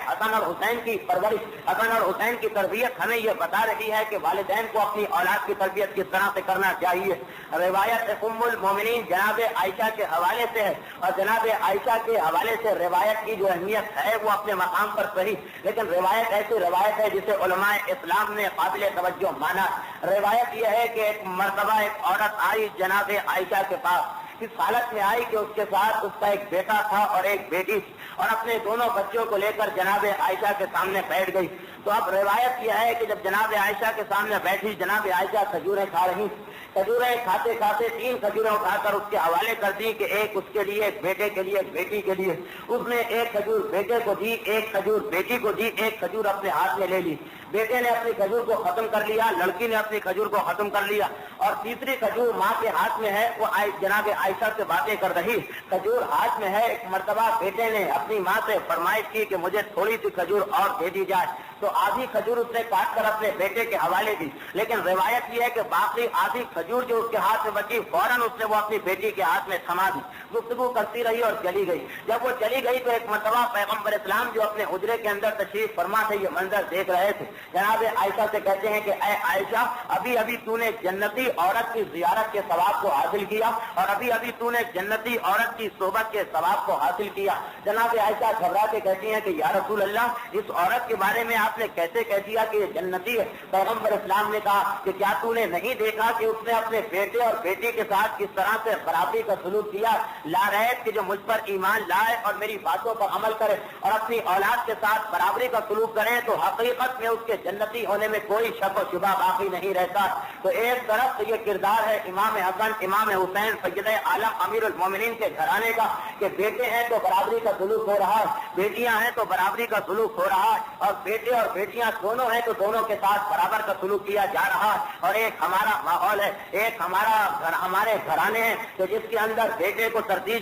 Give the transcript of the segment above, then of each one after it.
حسن اور حسین کی پرورش، حسن اور حسین کی تربیت ہمیں یہ بتا رہی ہے کہ والدین کو اپنی اولاد کی تربیت کس طرح سے کرنا چاہیے۔ روایت ام المومنین جناب عائشہ کے حوالے سے ہے، اور جناب عائشہ کے حوالے سے روایت کی جو اہمیت ہے وہ اپنے مقام پر صحیح، لیکن روایت ایسی روایت ہے جسے علماء اسلام نے قابل توجہ مانا۔ روایت یہ ہے کہ ایک مرتبہ ایک عورت آئی جناب عائشہ کے پاس، اس حالت میں آئی کہ اس کے ساتھ اس کا ایک بیٹا تھا اور ایک بیٹی تھی، اور اپنے دونوں بچوں کو لے کر جناب عائشہ کے سامنے بیٹھ گئی۔ تو اب روایت یہ ہے کہ جب جناب عائشہ کے سامنے بیٹھی، جناب عائشہ کھجوریں کھا رہی، کھجوریں کھاتے کھاتے 3 کھجوریں اٹھا کر اس کے حوالے کر دی کہ ایک اس کے لیے، ایک بیٹے کے لیے، ایک بیٹی کے لیے۔ اس نے ایک کھجور بیٹے کو دی، ایک کھجور بیٹی کو دی، ایک کھجور اپنے ہاتھ میں لے لی۔ بیٹے نے اپنی کھجور کو ختم کر لیا، لڑکی نے اپنی کھجور کو ختم کر لیا، اور تیسری کھجور ماں کے ہاتھ میں ہے، وہ جناب عائشہ سے باتیں کر رہی، کھجور ہاتھ میں ہے۔ ایک مرتبہ بیٹے نے اپنی ماں سے فرمائش کی کہ مجھے تھوڑی سی کھجور اور دے دی جائے، تو آدھی کھجور اس نے کاٹ کر اپنے بیٹے کے حوالے دی، لیکن روایت یہ ہے کہ باقی آدھی کھجور جو اس کے ہاتھ میں بچی فوراً اس نے وہ اپنی بیٹی کے ہاتھ میں تھما دی۔ گفتگو کرتی رہی اور چلی گئی۔ جب وہ چلی گئی تو ایک مرتبہ پیغمبر اسلام جو اپنے حجرے کے اندر تشریف فرما تھے، یہ منظر دیکھ رہے تھے، جناب عائشہ سے کہتے ہیں کہ اے عائشہ، ابھی ابھی تو نے جنتی عورت کی زیارت کے ثواب کو حاصل کیا، اور ابھی ابھی تو نے جنتی عورت کی صحبت کے ثواب کو حاصل کیا۔ جناب عائشہ گھبرا کے کہتی ہیں کہ یا رسول اللہ، اس عورت کے بارے میں آپ نے کیسے کہہ دیا کہ یہ جنتی ہے؟ پیغمبر اسلام نے کہا کہ کیا تو نے نہیں دیکھا کہ اس نے اپنے بیٹے اور بیٹی کے ساتھ کس طرح سے برابری کا سلوک کیا؟ لا رہے کہ جو مجھ پر ایمان لائے اور میری باتوں پر عمل کرے اور اپنی اولاد کے ساتھ برابری کا سلوک کرے تو حقیقت میں اس کے جنتی ہونے میں کوئی شک و شبہ باقی نہیں رہتا۔ تو ایک طرف یہ کردار ہے امام حسن، امام حسین سید عالم امیر المومنین کے گھرانے کا کہ بیٹے ہیں تو برابری کا سلوک ہو رہا ہے، بیٹیاں ہیں تو برابری کا سلوک ہو رہا ہے، اور بیٹے اور بیٹیاں دونوں ہیں تو دونوں کے ساتھ برابر کا سلوک کیا جا رہا ہے۔ اور ایک ہمارا ماحول ہے، ایک ہمارے گھرانے ہیں کہ جس کے اندر بیٹے کو ترجیح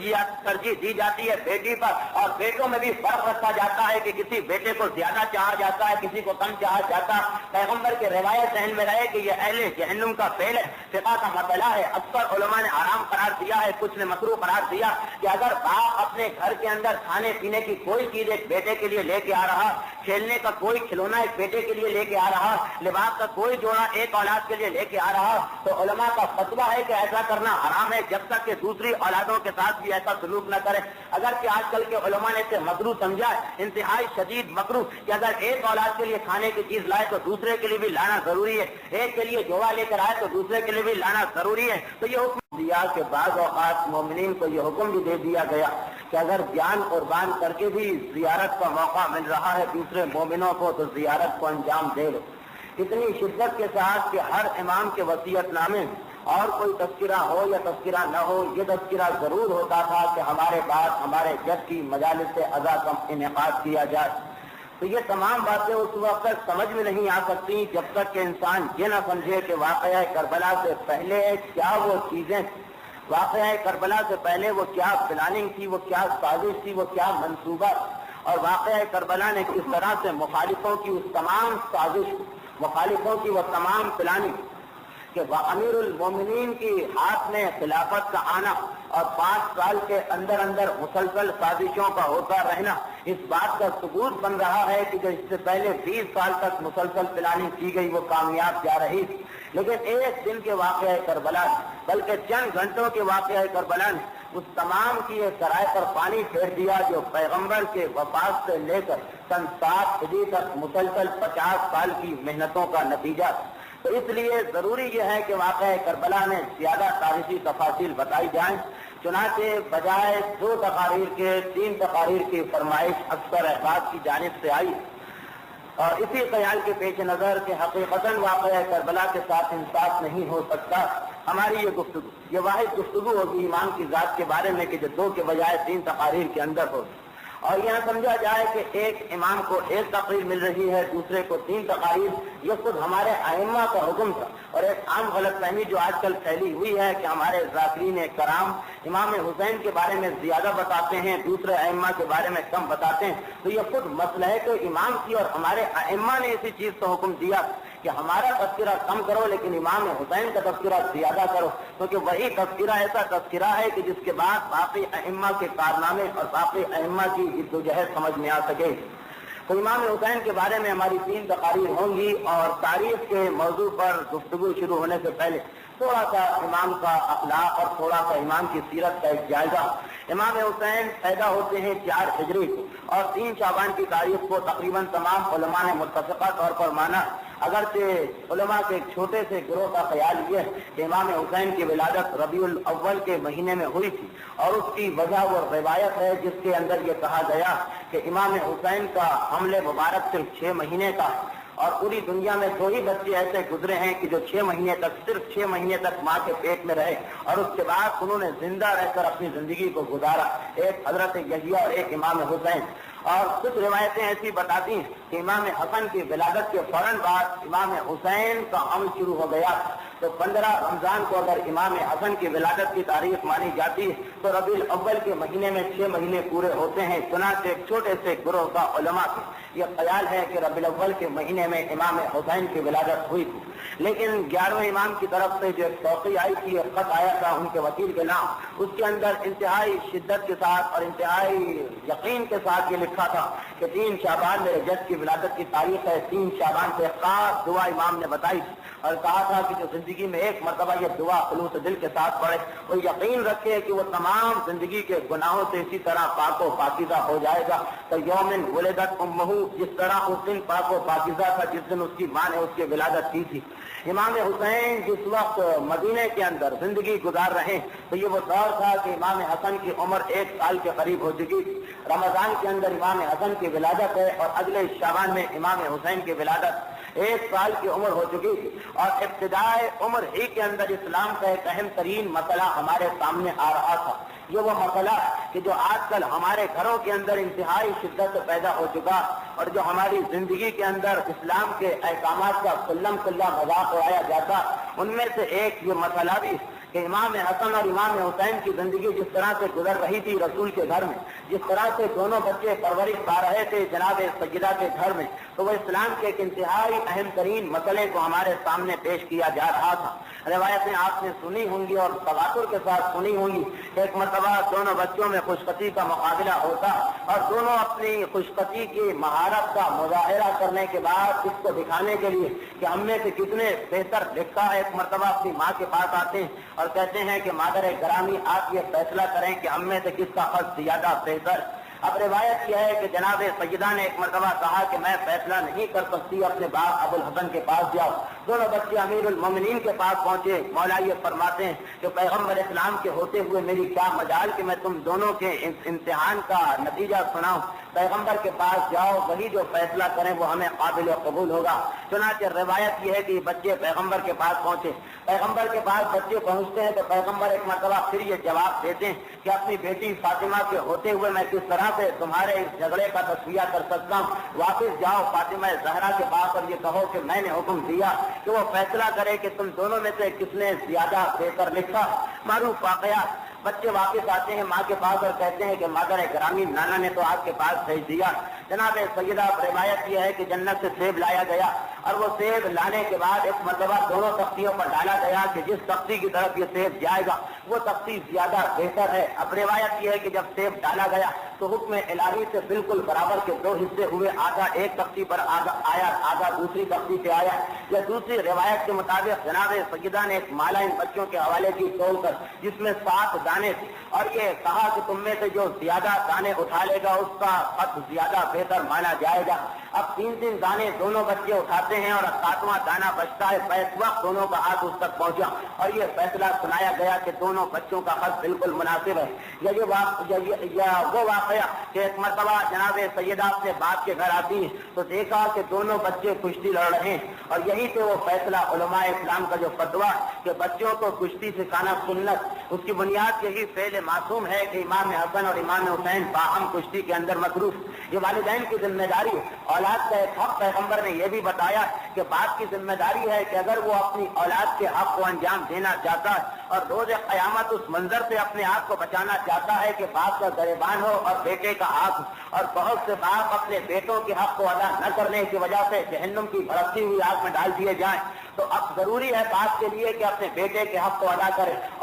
دی جاتی ہے بیٹی پر، اور بیٹوں میں بھی فرق رکھا جاتا ہے کہ کسی بیٹے کو زیادہ چاہا جاتا ہے، کسی کو کم چاہا جاتا ہے۔ پیغمبر کے روایت ذہن میں رہے کہ یہ اہل جہنم کا فعل ہے، فقہ کا مسئلہ ہے، اکثر علماء نے حرام قرار دیا ہے، کچھ نے مکروہ قرار دیا کہ اگر باپ اپنے گھر کے اندر کھانے پینے کی کوئی چیز ایک بیٹے کے لیے لے کے آ رہا، کھیلنے کا کوئی کھلونا ایک بیٹے کے لیے لے کے آ رہا، لباس کا کوئی جوڑا ایک اولاد کے لیے لے کے آ رہا، تو علماء کا فتویٰ ہے کہ ایسا کرنا حرام ہے جب تک کہ دوسری اولادوں کے ساتھ بھی ایسا سلوک نہ کرے۔ اگرچہ آج کل کے علماء نے اسے مکروہ سمجھا ہے، انتہائی شدید مکروہ، کہ اگر ایک اولاد کے لیے کھانے کی چیز لائے تو دوسرے کے لیے بھی لانا ضروری ہے، ایک کے لیے جوڑا لے کر آئے تو دوسرے کے لیے بھی لانا ضروری ہے۔ تو یہ حکم دیا کہ بعض اوقات مومنین کو یہ حکم بھی دے دیا گیا کہ اگر جان قربان کر کے بھی زیارت کا موقع مل رہا ہے دوسرے مومنوں کو تو زیارت کو انجام دے دو۔ اتنی شدت کے ساتھ کہ ہر امام کے وصیت نامے اور کوئی تذکرہ ہو یا تذکرہ نہ ہو، یہ تذکرہ ضرور ہوتا تھا کہ ہمارے بعد ہمارے جد کی مجالس اذا کا انعقاد کیا جائے۔ تو یہ تمام باتیں اس وقت تک سمجھ میں نہیں آ سکتی جب تک کہ انسان یہ نہ سمجھے کہ واقعہ کربلا سے پہلے کیا وہ چیزیں، واقعہ کربلا سے پہلے وہ کیا پلاننگ تھی، وہ کیا سازش تھی، وہ کیا منصوبہ، اور واقعہ کربلا نے کس طرح سے مخالفوں کی اس تمام سازش، مخالفوں کی وہ تمام پلاننگ کہ امیر المومنین کی ہاتھ میں خلافت کا آنا اور 5 سال کے اندر اندر مسلسل سازشوں کا ہوتا رہنا اس بات کا ثبوت بن رہا ہے کہ جو اس سے پہلے 20 سال تک مسلسل پلاننگ کی گئی وہ کامیاب جا رہی تھی، لیکن ایک دن کے واقعہ کربلا بلکہ چند گھنٹوں کے واقعہ کربلا نے اس تمام کی ایک ذرائع پر پانی پھیر دیا جو پیغمبر کے وفات سے لے کر سن 7 ہجری تک مسلسل 50 سال کی محنتوں کا نتیجہ۔ تو اس لیے ضروری یہ ہے کہ واقعہ کربلا میں زیادہ تاریخی تفاصیل بتائی جائیں، چنانچہ بجائے 2 تقاریر کے 3 تقاریر کی فرمائش اکثر احباب کی جانب سے آئی، اور اسی خیال کے پیش نظر کہ حقیقتاً واقعہ کربلا کے ساتھ انصاف نہیں ہو سکتا، ہماری یہ گفتگو یہ واحد گفتگو ہوگی ایمان کی ذات کے بارے میں کہ جو 2 کے بجائے 3 تقاریر کے اندر ہو، اور یہاں سمجھا جائے کہ ایک امام کو 1 تقریر مل رہی ہے، دوسرے کو 3 تقاریر، یہ خود ہمارے ائمہ کا حکم تھا۔ اور ایک عام غلط فہمی جو آج کل پھیلی ہوئی ہے کہ ہمارے ذاکرین کرام امام حسین کے بارے میں زیادہ بتاتے ہیں، دوسرے ائمہ کے بارے میں کم بتاتے ہیں، تو یہ خود مسئلہ ہے کہ امام کی اور ہمارے ائمہ نے اسی چیز کا حکم دیا کہ ہمارا تذکرہ کم کرو لیکن امام حسین کا تذکرہ زیادہ کرو، کیونکہ وہی تذکرہ ایسا تذکرہ ہے کہ جس کے بعد باقی ائمہ کے کارنامے اور باقی ائمہ کی جد و جہد سمجھ میں آ سکے۔ تو امام حسین کے بارے میں ہماری 3 تقاریر ہوں گی، اور تاریخ کے موضوع پر گفتگو شروع ہونے سے پہلے تھوڑا سا امام کا اخلاق اور تھوڑا سا امام کی سیرت کا ایک جائزہ۔ امام حسین پیدا ہوتے ہیں 4 ہجری اور 3 شعبان کی تاریخ کو تقریباً تمام علماء نے متفقہ طور پر مانا، اگرچہ علماء کے ایک چھوٹے سے گروہ کا خیال یہ کہ امام حسین کی ولادت ربیع الاول کے مہینے میں ہوئی تھی، اور اس کی وجہ وہ روایت ہے جس کے اندر یہ کہا گیا کہ امام حسین کا حمل مبارک صرف 6 مہینے کا، اور پوری دنیا میں 2 ہی بچے ایسے گزرے ہیں کہ جو 6 مہینے تک صرف 6 مہینے تک ماں کے پیٹ میں رہے، اور اس کے بعد انہوں نے زندہ رہ کر اپنی زندگی کو گزارا، ایک حضرت یحییٰ اور ایک امام حسین۔ اور کچھ روایتیں ایسی بتاتی ہیں کہ امام حسن کی ولادت کے فوراً بعد امام حسین کا حمل شروع ہو گیا، تو 15 رمضان کو اگر امام حسن کی ولادت کی تاریخ مانی جاتی ہے تو ربیع الاول کے مہینے میں 6 مہینے پورے ہوتے ہیں۔ چنانچہ ایک چھوٹے سے گروہ کا علماء کا یہ خیال ہے کہ ربیع الاول کے مہینے میں امام حسین کی ولادت ہوئی تھی، لیکن 11ویں امام کی طرف سے جو ایک توقیع آئی تھی، ایک خط آیا تھا ان کے وکیل کے نام، اس کے اندر انتہائی شدت کے ساتھ اور انتہائی یقین کے ساتھ یہ لکھا تھا کہ 3 شعبان میرے جد کی ولادت کی تاریخ ہے۔ 3 شعبان سے خاص دعا امام نے بتائی تھی اور کہا تھا کہ جو زندگی میں ایک مرتبہ یہ دعا خلوص دل کے ساتھ پڑھے، وہ یقین رکھے کہ وہ تمام زندگی کے گناہوں سے اسی طرح پاک و پاکیزہ ہو جائے گا۔ تو یومن ولدت امہ، جس طرح اس دن پاک و پاکیزہ تھا جس دن اس کی ماں نے اس کی ولادت کی تھی۔ امام حسین جس وقت مدینے کے اندر زندگی گزار رہے تو یہ وہ دور تھا کہ امام حسن کی عمر 1 سال کے قریب ہو چکی تھی۔ رمضان کے اندر امام حسن کی ولادت ہے اور اگلے شعبان میں امام حسین کی ولادت، 1 سال کی عمر ہو چکی تھی، اور ابتدائے عمر ہی کے اندر اسلام کا ایک اہم ترین مسئلہ ہمارے سامنے آ رہا تھا۔ یہ وہ مسئلہ کہ جو آج کل ہمارے گھروں کے اندر انتہائی شدت سے پیدا ہو چکا، اور جو ہماری زندگی کے اندر اسلام کے احکامات کا کلم کلا مذاق اڑایا جاتا، ان میں سے ایک یہ مسئلہ بھی کہ امام حسن اور امام حسین کی زندگی جس طرح سے گزر رہی تھی رسول کے گھر میں، جس طرح سے دونوں بچے پرورش پا رہے تھے جناب سیدہ کے گھر میں، تو وہ اسلام کے ایک انتہائی اہم ترین مسئلے کو ہمارے سامنے پیش کیا جا رہا تھا۔ روایتیں آپ نے سنی ہوں گی اور تواتر کے ساتھ سنی ہوں گی کہ ایک مرتبہ دونوں بچوں میں خوش قطعی کا مقابلہ ہوتا، اور دونوں اپنی خوش قطعی کی مہارت کا مظاہرہ کرنے کے بعد اس کو دکھانے کے لیے کہ ہم میں سے کتنے بہتر لکھا ہے، ایک مرتبہ اپنی ماں کے پاس آتے ہیں اور کہتے ہیں کہ مادر گرامی آپ یہ فیصلہ کریں کہ ہم میں سے کس کا خط زیادہ بہتر۔ اب روایت یہ ہے کہ جناب سیدہ نے ایک مرتبہ کہا کہ میں فیصلہ نہیں کر سکتی، اپنے باپ ابو الحسن کے پاس جاؤ۔ دونوں بچے امیر المومنین کے پاس پہنچے، مولا یہ فرماتے ہیں کہ پیغمبر اسلام کے ہوتے ہوئے میری کیا مجال کہ میں تم دونوں کے امتحان کا نتیجہ سناؤں، پیغمبر کے پاس جاؤ، وہی جو فیصلہ کریں وہ ہمیں قابل قبول ہوگا۔ چنانچہ روایت یہ ہے کہ بچے پیغمبر کے پاس پہنچے، پیغمبر کے پاس بچے پہنچتے ہیں تو پیغمبر ایک مرتبہ پھر یہ جواب دیتے ہیں کہ اپنی بیٹی فاطمہ کے ہوتے ہوئے میں کس طرح سے تمہارے اس جھگڑے کا تصفیہ کر سکتا ہوں، واپس جاؤ فاطمہ زہرا کے پاس اور یہ کہو کہ میں نے حکم دیا کہ وہ فیصلہ کرے کہ تم دونوں میں سے کس نے زیادہ بہتر لکھا۔ معروف واقعہ، بچے واپس آتے ہیں ماں کے پاس اور کہتے ہیں کہ مادر گرامی نانا نے تو آپ کے پاس بھیج دیا۔ جناب سیدہ روایت یہ ہے کہ جنت سے سیب لایا گیا، اور وہ سیب لانے کے بعد ایک مرتبہ دونوں تختیوں پر ڈالا گیا کہ جس تختی کی طرف یہ سیب جائے گا وہ تختی زیادہ بہتر ہے۔ اب روایت یہ ہے کہ جب سیب ڈالا گیا تو حکم الہی سے بالکل برابر کے 2 حصے ہوئے، آدھا ایک تختی پر آیا، آدھا دوسری تختی پہ آیا۔ یا دوسری روایت کے مطابق جناب سیدہ نے ایک مالا ان بچوں کے حوالے کی تول کر جس میں 7 دانے تھے، اور یہ کہا کہ تم میں سے جو زیادہ دانے اٹھا لے گا اس کا خط زیادہ بہتر مانا جائے گا۔ اب 3 دانے دونوں بچے اٹھاتے ہیں اور 7واں دانہ بچتا ہے، بیک وقت دونوں کا ہاتھ اس تک پہنچا اور یہ فیصلہ سنایا گیا کہ دونوں بچوں کا خط بالکل مناسب ہے۔ وہ واقعہ کہ ایک مرتبہ جناب سیدہ اپنے باپ کے گھر آتی ہیں تو دیکھا کہ دونوں بچے کشتی لڑ رہے ہیں، اور یہی سے وہ فیصلہ علماء اسلام کا جو فتویٰ کہ بچوں کو کشتی سکھانا سنت، اس کی بنیاد یہی فعل معصوم ہے کہ امام حسن اور امام حسین باہم کشتی کے اندر مصروف۔ یہ والدین کی ذمہ داری ہے، اولاد کا ایک حق پیغمبر نے یہ بھی بتایا کہ باپ کی ذمہ داری ہے کہ اگر وہ اپنی اولاد کے حق کو انجام دینا چاہتا ہے اور روز قیامت اس منظر سے اپنے آپ کو بچانا چاہتا ہے کہ باپ کا گریبان ہو اور بیٹے کا حق، اور بہت سے باپ اپنے بیٹوں کے حق کو ادا نہ کرنے کی وجہ سے جہنم کی بھڑکتی ہوئی آگ میں ڈال دیے جائیں، تو اب ضروری ہے باپ کے لیے کہ اپنے بیٹے کے حق کو ادا کرے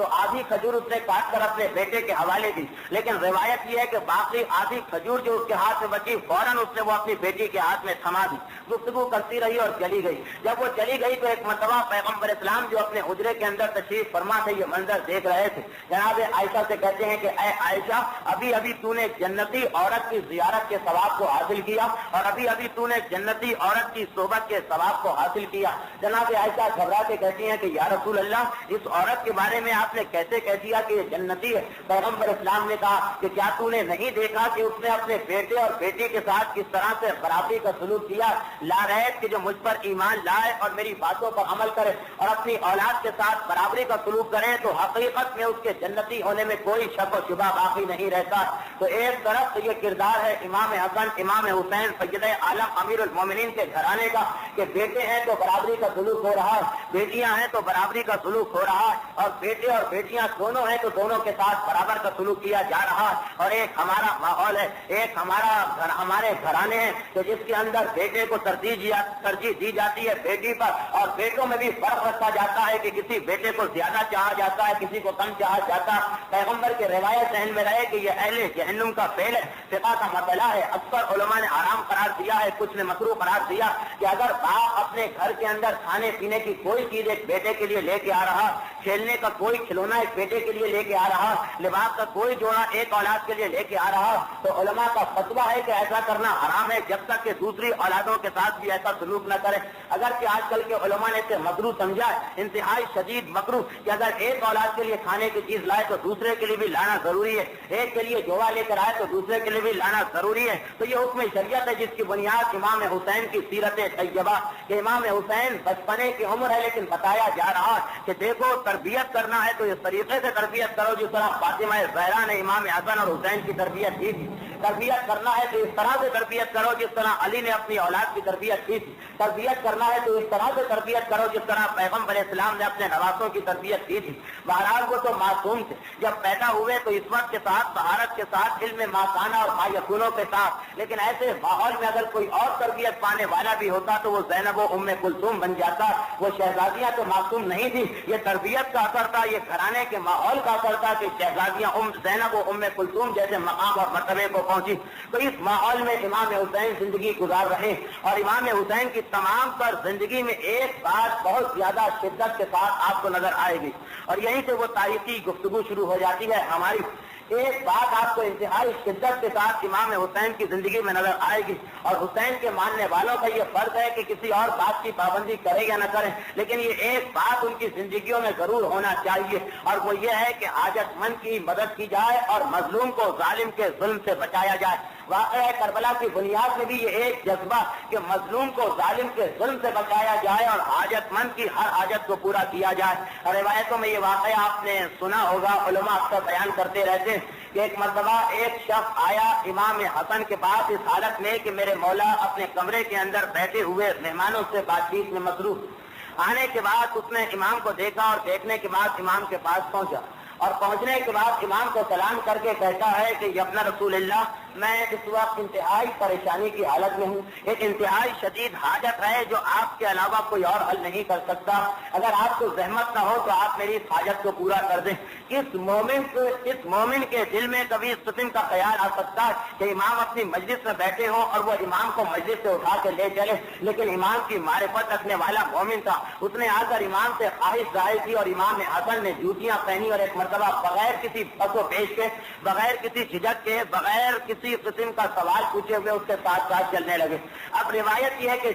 تو آدھی کھجور اس نے کاٹ کر اپنے بیٹے کے حوالے دی، لیکن روایت یہ ہے کہ باقی آدھی کھجور جو اس کے ہاتھ میں بچی فوراً اس نے وہ اپنی بیٹی کے ہاتھ میں تھما دی، گفتگو کرتی رہی اور چلی گئی۔ جب وہ چلی گئی تو ایک مرتبہ پیغمبر اسلام جو اپنے حجرے کے اندر تشریف فرما تھے یہ منظر دیکھ رہے تھے، جناب عائشہ سے کہتے ہیں کہ اے عائشہ، ابھی ابھی تو نے جنتی عورت کی زیارت کے ثواب کو حاصل کیا اور ابھی ابھی تو نے جنتی عورت کی صحبت کے ثواب کو حاصل کیا۔ جناب عائشہ گھبرا کے کہتی ہیں کہ یا رسول اللہ، اس عورت کے بارے میں آپ نے کیسے کہہ دیا کہ یہ جنتی ہے؟ پیغمبر اسلام نے کہا کہ کیا تو نے نہیں دیکھا کہ اس نے اپنے بیٹے اور بیٹی کے ساتھ کس طرح سے برابری کا سلوک کیا؟ لا رہے کہ جو مجھ پر ایمان لائے اور میری باتوں پر عمل کرے اور اپنی اولاد کے ساتھ برابری کا سلوک کریں تو حقیقت میں اس کے جنتی ہونے میں کوئی شک و شبہ باقی نہیں رہتا۔ تو ایک طرف تو یہ کردار ہے امام حسن امام حسین سید عالم امیر المومنین کے گھرانے کا کہ بیٹے ہیں تو برابری کا سلوک ہو رہا ہے، بیٹیاں ہیں تو برابری کا سلوک ہو رہا ہے، اور بیٹے اور بیٹیاں دونوں ہیں تو دونوں کے ساتھ برابر کا سلوک کیا جا رہا ہے۔ اور ایک ہمارا ماحول ہے، ایک ہمارے گھرانے ہیں کہ جس کے اندر بیٹے کو ترجیح دی جاتی ہے بیٹی پر، اور بیٹوں میں بھی فرق رکھا جاتا ہے کہ کسی بیٹے کو زیادہ چاہا جاتا ہے، کسی کو کم چاہا جاتا ہے۔ پیغمبر کے روایت ذہن میں رہے کہ یہ اہل جہنم کا فعل ہے، فقہ کا مسئلہ ہے، اکثر علماء نے حرام قرار دیا ہے، کچھ نے مکروہ قرار دیا کہ اگر باپ اپنے گھر کے اندر کھانے پینے کی کوئی چیز ایک بیٹے کے لیے لے کے آ رہا، کھیلنے کا کوئی کھلونا ایک بیٹے کے لیے لے کے آ رہا، لباس کا کوئی جوڑا ایک اولاد کے لیے لے کے آ رہا، تو علماء کا فتویٰ ہے کہ ایسا کرنا حرام ہے جب تک کہ دوسری اولادوں کے ساتھ بھی ایسا سلوک نہ کرے۔ اگرچہ آج کل کے علماء نے اسے مکروہ سمجھا ہے، انتہائی شدید مکروہ، کہ اگر ایک اولاد کے لیے کھانے کی چیز لائے تو دوسرے کے لیے بھی لانا ضروری ہے، ایک کے لیے جوڑا لے کر آئے تو دوسرے کے لیے بھی لانا ضروری ہے۔ تو یہ حکم شریعت ہے جس کی بنیاد امام حسین کی سیرت طیبہ کہ امام حسین بچپنے کی عمر ہے لیکن بتایا جا رہا ہے کہ دیکھو تربیت کرنا ہے تو اس طریقے سے تربیت کرو جس طرح فاطمہ زہرا نے امام حسن اور حسین کی تربیت کی تھی، تربیت کرنا ہے تو اس طرح سے تربیت کرو جس طرح علی نے اپنی اولاد کی تربیت کی تھی، تربیت کرنا ہے تو اس طرح سے تربیت کرو جس طرح پیغمبر اسلام نے اپنے نواسوں کی تربیت کی تھی۔ بہرحال وہ تو معصوم تھے، جب پیدا ہوئے تو عصمت کے ساتھ، طہارت کے ساتھ، علم ماکانہ اور مایقونوں کے ساتھ، لیکن ایسے ماحول میں اگر کوئی اور تربیت پانے والا بھی ہوتا تو وہ زینب و ام کلثوم بن جاتا۔ وہ شہزادیاں تو معصوم نہیں تھی، یہ تربیت کا اثر تھا، یہ گھرانے کے ماحول کا اثر تھا کہ شہزادیاں زینب و ام کلثوم جیسے مقام اور مرتبے کو پہنچی۔ تو اس ماحول میں امام حسین زندگی گزار رہے، اور امام حسین کی تمام پر زندگی میں ایک بات بہت زیادہ شدت کے ساتھ آپ کو نظر آئے گی، اور یہیں سے وہ تاریخی گفتگو شروع ہو جاتی ہے ہماری۔ ایک بات آپ کو انتہائی شدت کے ساتھ امام حسین کی زندگی میں نظر آئے گی، اور حسین کے ماننے والوں کا یہ فرض ہے کہ کسی اور بات کی پابندی کرے یا نہ کریں، لیکن یہ ایک بات ان کی زندگیوں میں ضرور ہونا چاہیے، اور وہ یہ ہے کہ حاجت مند کی مدد کی جائے اور مظلوم کو ظالم کے ظلم سے بچایا جائے۔ واقعہ کربلا کی بنیاد میں بھی یہ ایک جذبہ کہ مظلوم کو ظالم کے ظلم سے بچایا جائے اور حاجت مند کی ہر حاجت کو پورا کیا جائے۔ روایتوں میں یہ واقعہ آپ نے سنا ہوگا، علماء اکثر بیان کرتے رہتے ہیں کہ ایک مرتبہ ایک شخص آیا امام حسن کے پاس اس حالت میں کہ میرے مولا اپنے کمرے کے اندر بیٹھے ہوئے مہمانوں سے بات چیت میں مصروف۔ آنے کے بعد اس نے امام کو دیکھا، اور دیکھنے کے بعد امام کے پاس پہنچا، اور پہنچنے کے بعد امام کو سلام کر کے کہتا ہے کہ یا ابن رسول اللہ، میں اس وقت انتہائی پریشانی کی حالت میں ہوں، ایک انتہائی شدید حاجت ہے جو آپ کے علاوہ کوئی اور حل نہیں کر سکتا، اگر آپ کو زحمت نہ ہو تو آپ میری اس حاجت کو پورا کر دیں۔ اس مومن کے دل میں کبھی اس قسم کا خیال آ سکتا ہے کہ امام اپنی مجلس میں بیٹھے ہوں اور وہ امام کو مجلس سے اٹھا کے لے چلے، لیکن امام کی معرفت رکھنے والا مومن تھا، اس نے آ کر امام سے خواہش ظاہر کی، اور امام حسن نے جوتیاں پہنی اور ایک مرتبہ بغیر کسی پس و پیش کے، بغیر کسی جھجک کے، بغیر کسی قسم کا سوال پوچھے ہوئے اس کے ساتھ ساتھ چلنے لگے۔ اب روایت یہ ہے کہ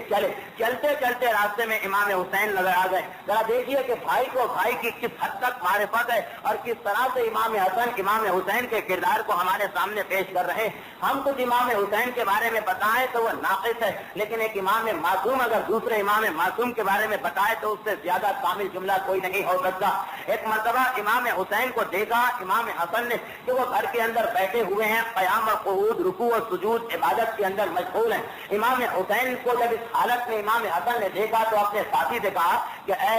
چلتے چلتے راستے میں امام حسین نظر آ گئے۔ ذرا دیکھیے کہ بھائی کو بھائی کی کس حد تک معرفت ہے اور کس طرح سے امام حسن امام حسین کے کردار کو ہمارے سامنے پیش کر رہے ہیں۔ ہم کچھ امام حسین کے بارے میں بتائیں تو وہ ناقص ہے، لیکن ایک امام معصوم اگر دوسرے امام معصوم کے بارے میں بتائے تو اس سے زیادہ کامل جملہ کوئی نہیں ہو سکتا۔ ایک مرتبہ امام حسین کو دیکھا امام حسن نے کہ وہ گھر کے اندر بیٹھے ہوئے ہیں، قیام اور قعود، رکوع اور سجود، عبادت کے اندر مشغول ہیں۔ امام حسین کو جب اس حالت میں امام حسن نے دیکھا تو اپنے ساتھی سے کہا کہ اے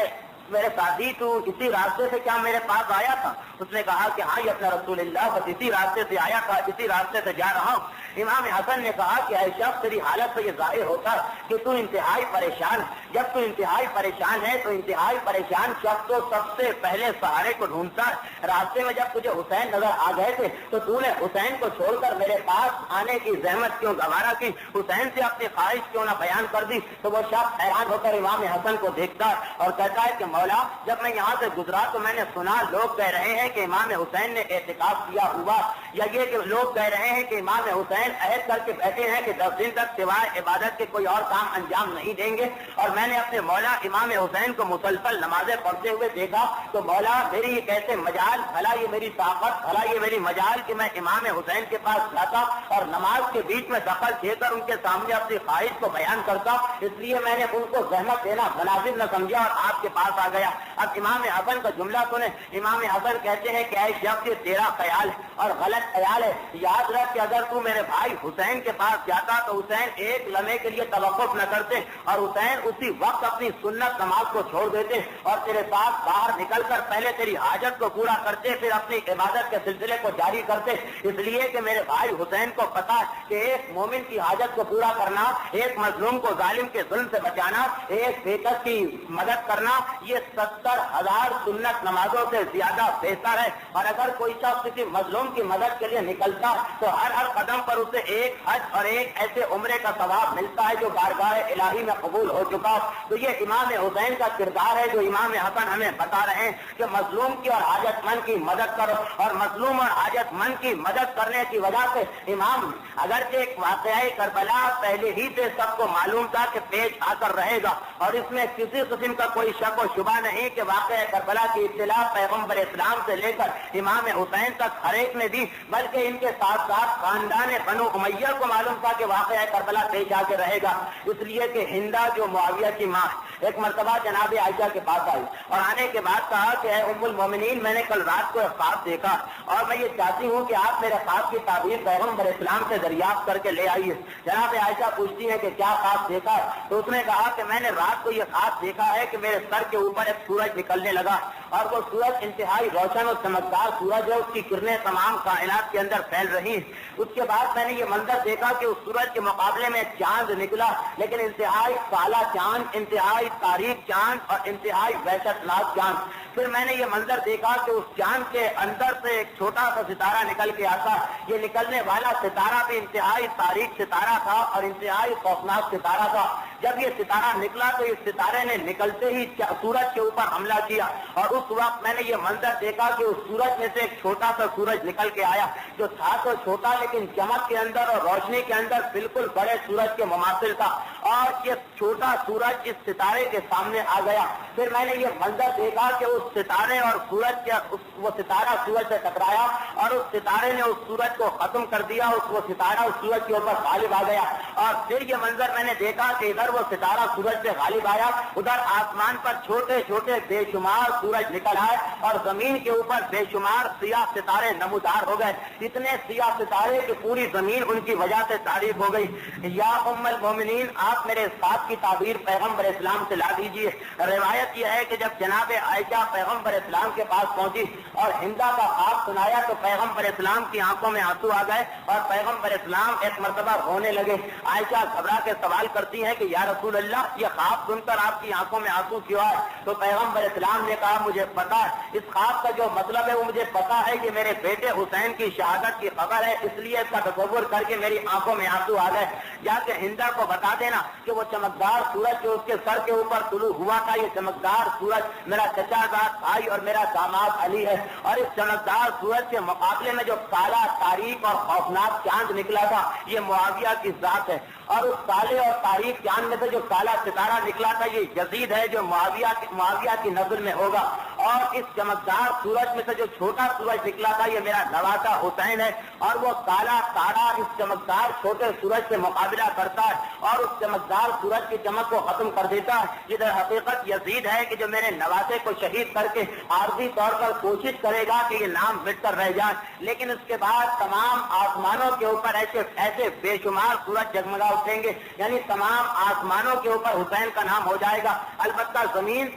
میرے ساتھی، تو اسی راستے سے کیا میرے پاس آیا تھا؟ اس نے کہا کہ ہاں یا اپنا رسول اللہ، بس اسی راستے سے آیا تھا، اسی راستے سے جا رہا ہوں۔ امام حسن نے کہا کہ اے شخص، تیری حالت سے یہ ظاہر ہوتا کہ تو انتہائی پریشان ہے، جب تو انتہائی پریشان ہے تو انتہائی پریشان شخص تو سب سے پہلے سہارے کو ڈھونڈتا ہے۔ راستے میں جب تجھے حسین نظر آ گئے تھے تو تو نے حسین کو چھوڑ کر میرے پاس آنے کی زحمت کیوں گوارا کی، حسین سے اپنی خواہش کیوں نہ بیان کر دی؟ تو وہ شخص حیران ہو کر امام حسن کو دیکھتا اور کہتا ہے کہ مولا، جب میں یہاں سے گزرا تو میں نے سنا لوگ کہہ رہے ہیں کہ امام حسین نے اعتکاف کیا ہوا، یا یہ کہ لوگ کہہ رہے ہیں کہ امام حسین عہد کر کے بیٹھے ہیں کہ 10 دن تک سوائے عبادت کے کوئی اور کام انجام نہیں دیں گے، اور میں نے اپنے مولا امام حسین کو مسلسل نمازیں پڑھتے ہوئے دیکھا، تو مولا میری یہ کیسے مجال، بھلا یہ میری طاقت، بھلا یہ میری مجال کہ میں امام حسین کے پاس جاتا اور نماز کے بیچ میں دخل دے کر ان کے سامنے اپنی خواہش کو بیان کرتا، اس لیے میں نے ان کو زحمت دینا مناسب نہ سمجھا اور آپ کے پاس آ گیا۔ اب امام حسن کا جملہ سنیں، امام حسن کہتے ہیں کہ اے شخص، یہ تیرا خیال ہے اور غلط خیال ہے، یاد رکھ کہ اگر تو میرے بھائی حسین کے پاس جاتا تو حسین ایک لمحے کے لیے توقف نہ کرتے اور حسین اسی وقت اپنی سنت نماز کو چھوڑ دیتے اور تیرے ساتھ باہر نکل کر پہلے تیری حاجت کو پورا کرتے، پھر اپنی عبادت کے سلسلے کو جاری کرتے، اس لیے کہ میرے بھائی حسین کو پتا ہے کہ ایک مومن کی حاجت کو پورا کرنا، ایک مظلوم کو ظالم کے ظلم سے بچانا، ایک بےکس کی مدد کرنا، یہ 70,000 سنت نمازوں سے زیادہ بہتر ہے، اور اگر کوئی شخص کسی مظلوم کی مدد کے لیے نکلتا تو ہر قدم پر اسے ایک حج اور ایک ایسے عمرے کا ثواب ملتا ہے جو بارگاہ الہی میں قبول ہو چکا۔ تو یہ امام حسین کا کردار ہے جو امام حسن ہمیں بتا رہے ہیں کہ مظلوم کی اور حاجت مند کی مدد کرو، اور مظلوم اور حاجت مند کی مدد کرنے کی وجہ سے امام، اگرچہ ایک واقعہ کربلا پہلے ہی سے سب کو معلوم تھا کہ پیش آ کر رہے گا، اور اس میں کسی قسم کا کوئی شک و شبہ نہیں کہ واقعہ کربلا کی اطلاع پیغمبر اسلام سے لے کر امام حسین تک ہر ایک نے دی، بلکہ ان کے ساتھ ساتھ خاندان بنو امیہ کو معلوم تھا کہ واقعہ کربلا پیش آ کے رہے گا، اس لیے کہ ہندا جو معاویہ کی ماں ایک مرتبہ جناب عائشہ کے پاس آئی اور آنے کے بعد کہا کہ اے ام المومنین، میں نے کل رات کو ایک خواب دیکھا اور میں یہ چاہتی ہوں کہ آپ میرے خواب کی تعبیر پیغمبر اسلام سے دریافت کر کے لے آئیے۔ جناب عائشہ پوچھتی ہے کہ کیا خواب دیکھا؟ تو اس نے کہا کہ میں نے رات کو یہ خواب دیکھا ہے کہ میرے سر کے اوپر ایک سورج نکلنے لگا اور وہ سورج انتہائی روشن اور چمکدار سورج ہے، اس کی کرنیں تمام کائنات کے اندر پھیل رہی ہیں۔ اس کے بعد میں نے یہ منظر دیکھا کہ اس سورج کے مقابلے میں چاند نکلا، لیکن انتہائی کالا چاند، انتہائی تاریک چاند اور انتہائی وحشت ناک چاند۔ پھر میں نے یہ منظر دیکھا کہ اس چاند کے اندر سے ایک چھوٹا سا ستارہ نکل کے آتا، یہ نکلنے والا ستارہ بھی انتہائی تاریک ستارہ تھا اور انتہائی خوفناک ستارہ تھا۔ جب یہ ستارہ نکلا تو اس ستارے نے نکلتے ہی سورج کے اوپر حملہ کیا، اور اس وقت میں نے یہ منظر دیکھا کہ اس سورج میں سے ایک چھوٹا سا سورج نکل کے آیا جو تھا تو چھوٹا لیکن چمک کے اندر اور روشنی کے اندر بالکل بڑے سورج کے مماثل تھا، اور یہ چھوٹا سورج اس ستارے کے سامنے آ گیا۔ پھر میں نے یہ منظر دیکھا کہ اس ستارے اور سورج کے وہ ستارہ سورج سے ٹکرایا اور اس ستارے نے اس سورج کو ختم کر دیا، وہ ستارہ اس سورج کے اوپر غالب آ گیا۔ اور پھر یہ منظر میں نے دیکھا کہ ادھر وہ ستارہ سورج سے غالب آیا، ادھر آسمان پر چھوٹے چھوٹے بے شمار سورج نکل آئے اور زمین کے اوپر بے شمار سیاہ ستارے نمودار ہو گئے، اتنے سیاہ ستارے کہ پوری زمین ان کی وجہ سے تاریک ہو گئی۔ یا ام المومنین، آپ میرے اس خواب کی تعبیر پیغمبر اسلام سے لا دیجیے۔ روایت یہ ہے کہ جب جناب عائشہ پیغمبر اسلام کے پاس پہنچی اور ہندا کا خواب سنایا تو پیغمبر اسلام کی آنکھوں میں آنسو آ گئے اور پیغمبر اسلام ایک مرتبہ رونے لگے۔ عائشہ گھبرا کے سوال کرتی ہیں کہ یا رسول اللہ، یہ خواب سن کر آپ کی آنکھوں میں آنسو کیوں آئے؟ تو پیغمبر اسلام نے کہا مجھے پتا ہے، اس خواب کا جو مطلب ہے وہ مجھے پتا ہے کہ میرے بیٹے حسین کی شہادت کی خبر ہے، اس لیے اس کا تصور کر کے میری آنکھوں میں آنسو آ گئے۔ جا کے ہندا کو بتا دینا کہ وہ چمکدار سورج جو اس کے سر کے اوپر طلوع ہوا تھا، یہ چمکدار سورج میرا چچا زاد بھائی اور میرا داماد علی ہے، اور اس چمکدار سورج کے مقابلے میں جو کالا تاریک اور خوفناک چاند نکلا تھا یہ معاویہ کی ذات ہے، اور اس کالے اور تاریک چاند میں سے جو کالا ستارہ نکلا تھا یہ یزید ہے جو معاویہ کی نسل میں ہوگا، اور اس چمکدار سورج میں سے جو چھوٹا سورج نکلا تھا یہ میرا نواسا حسین ہے، اور وہ کالا تارا اس چمکدار چھوٹے سورج سے مقابلہ کرتا ہے اور اس چمکدار سورج کی چمک کو ختم کر دیتا ہے۔ یہ در حقیقت یزید ہے کہ جو میرے نواسے کو شہید کر کے عارضی طور پر کوشش کرے گا کہ یہ نام مٹ کر رہ جائے، لیکن اس کے بعد تمام آسمانوں کے اوپر ایسے بے شمار سورج جگمگا اٹھیں گے، یعنی تمام آسمانوں کے اوپر حسین کا نام ہو جائے گا۔ البتہ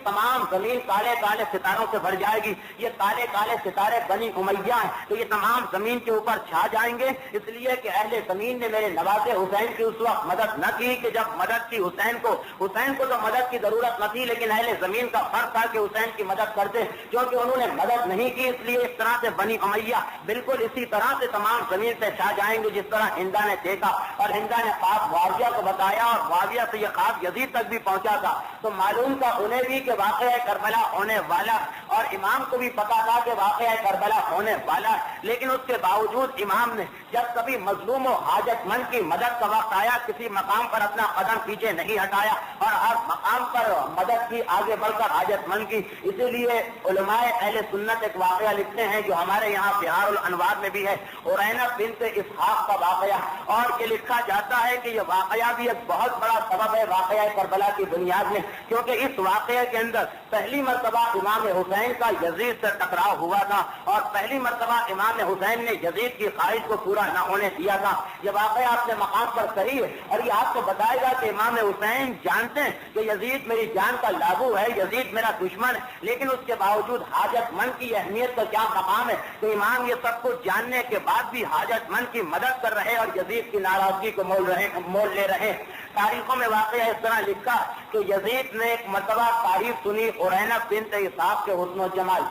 تمام زمین کالے کالے ستاروں ستاروں سے بھر جائے گی. یہ کالے کالے ستارے بنی امیہ ہیں تو یہ تمام زمین کے اوپر چھا جائیں گے، اس لیے کہ اہل زمین نے میرے نواز حسین کی اس وقت مدد نہ کی کہ جب مدد کی حسین کو تو مدد کی ضرورت نہ تھی، لیکن اہل زمین کا فرض تھا کہ حسین کی مدد کرتے، کیونکہ انہوں نے مدد نہیں کی. اس لیے اس طرح سے بنی امیہ بالکل اسی طرح سے تمام زمین پہ چھا جائیں گے جس طرح ہندا نے دیکھا، اور ہندا نے خواب معاویہ کو بتایا اور معاویہ سے یہ خواب یزید تک بھی پہنچا تھا. تو معلوم تھا انہیں بھی کہ واقعہ کربلا ہونے والا، اور امام کو بھی پتا تھا کہ واقعہ کربلا ہونے والا، لیکن اس کے باوجود امام نے جب کبھی مظلوم و حاجت مند کی مدد کا وقت آیا کسی مقام پر اپنا قدم پیچھے نہیں ہٹایا اور ہر مقام پر مدد کی، آگے بڑھ کر حاجت مند کی. اسی لیے علماء اہل سنت ایک واقعہ لکھتے ہیں جو ہمارے یہاں بہار الانوار میں بھی ہے، عرینہ بنت اسحاق کا واقعہ، اور یہ لکھا جاتا ہے کہ یہ واقعہ بھی ایک بہت بڑا سبب ہے واقعہ کربلا کی بنیاد میں، کیونکہ اس واقعے کے اندر پہلی مرتبہ امام حسین کا یزید سے ٹکراؤ ہوا تھا، اور پہلی مرتبہ امام حسین نے یزید کی خواہش کو پورا نہ ہونے دیا تھا. یہ واقعہ اپنے مقام پر صحیح ہے، اور یہ آپ کو بتائے گا کہ امام حسین جانتے ہیں کہ یزید میری جان کا لابو ہے، یزید میرا دشمن ہے، لیکن اس کے باوجود حاجت مند کی اہمیت کا کیا مقام ہے کہ امام یہ سب کچھ جاننے کے بعد بھی حاجت مند کی مدد کر رہے اور یزید کی ناراضگی کو مول لے رہے. تاریخوں میں واقعہ اس طرح لکھا کہ یزید نے ایک مرتبہ تعریف سنی عرینہ بنت اسحاق کے حسن و جمال.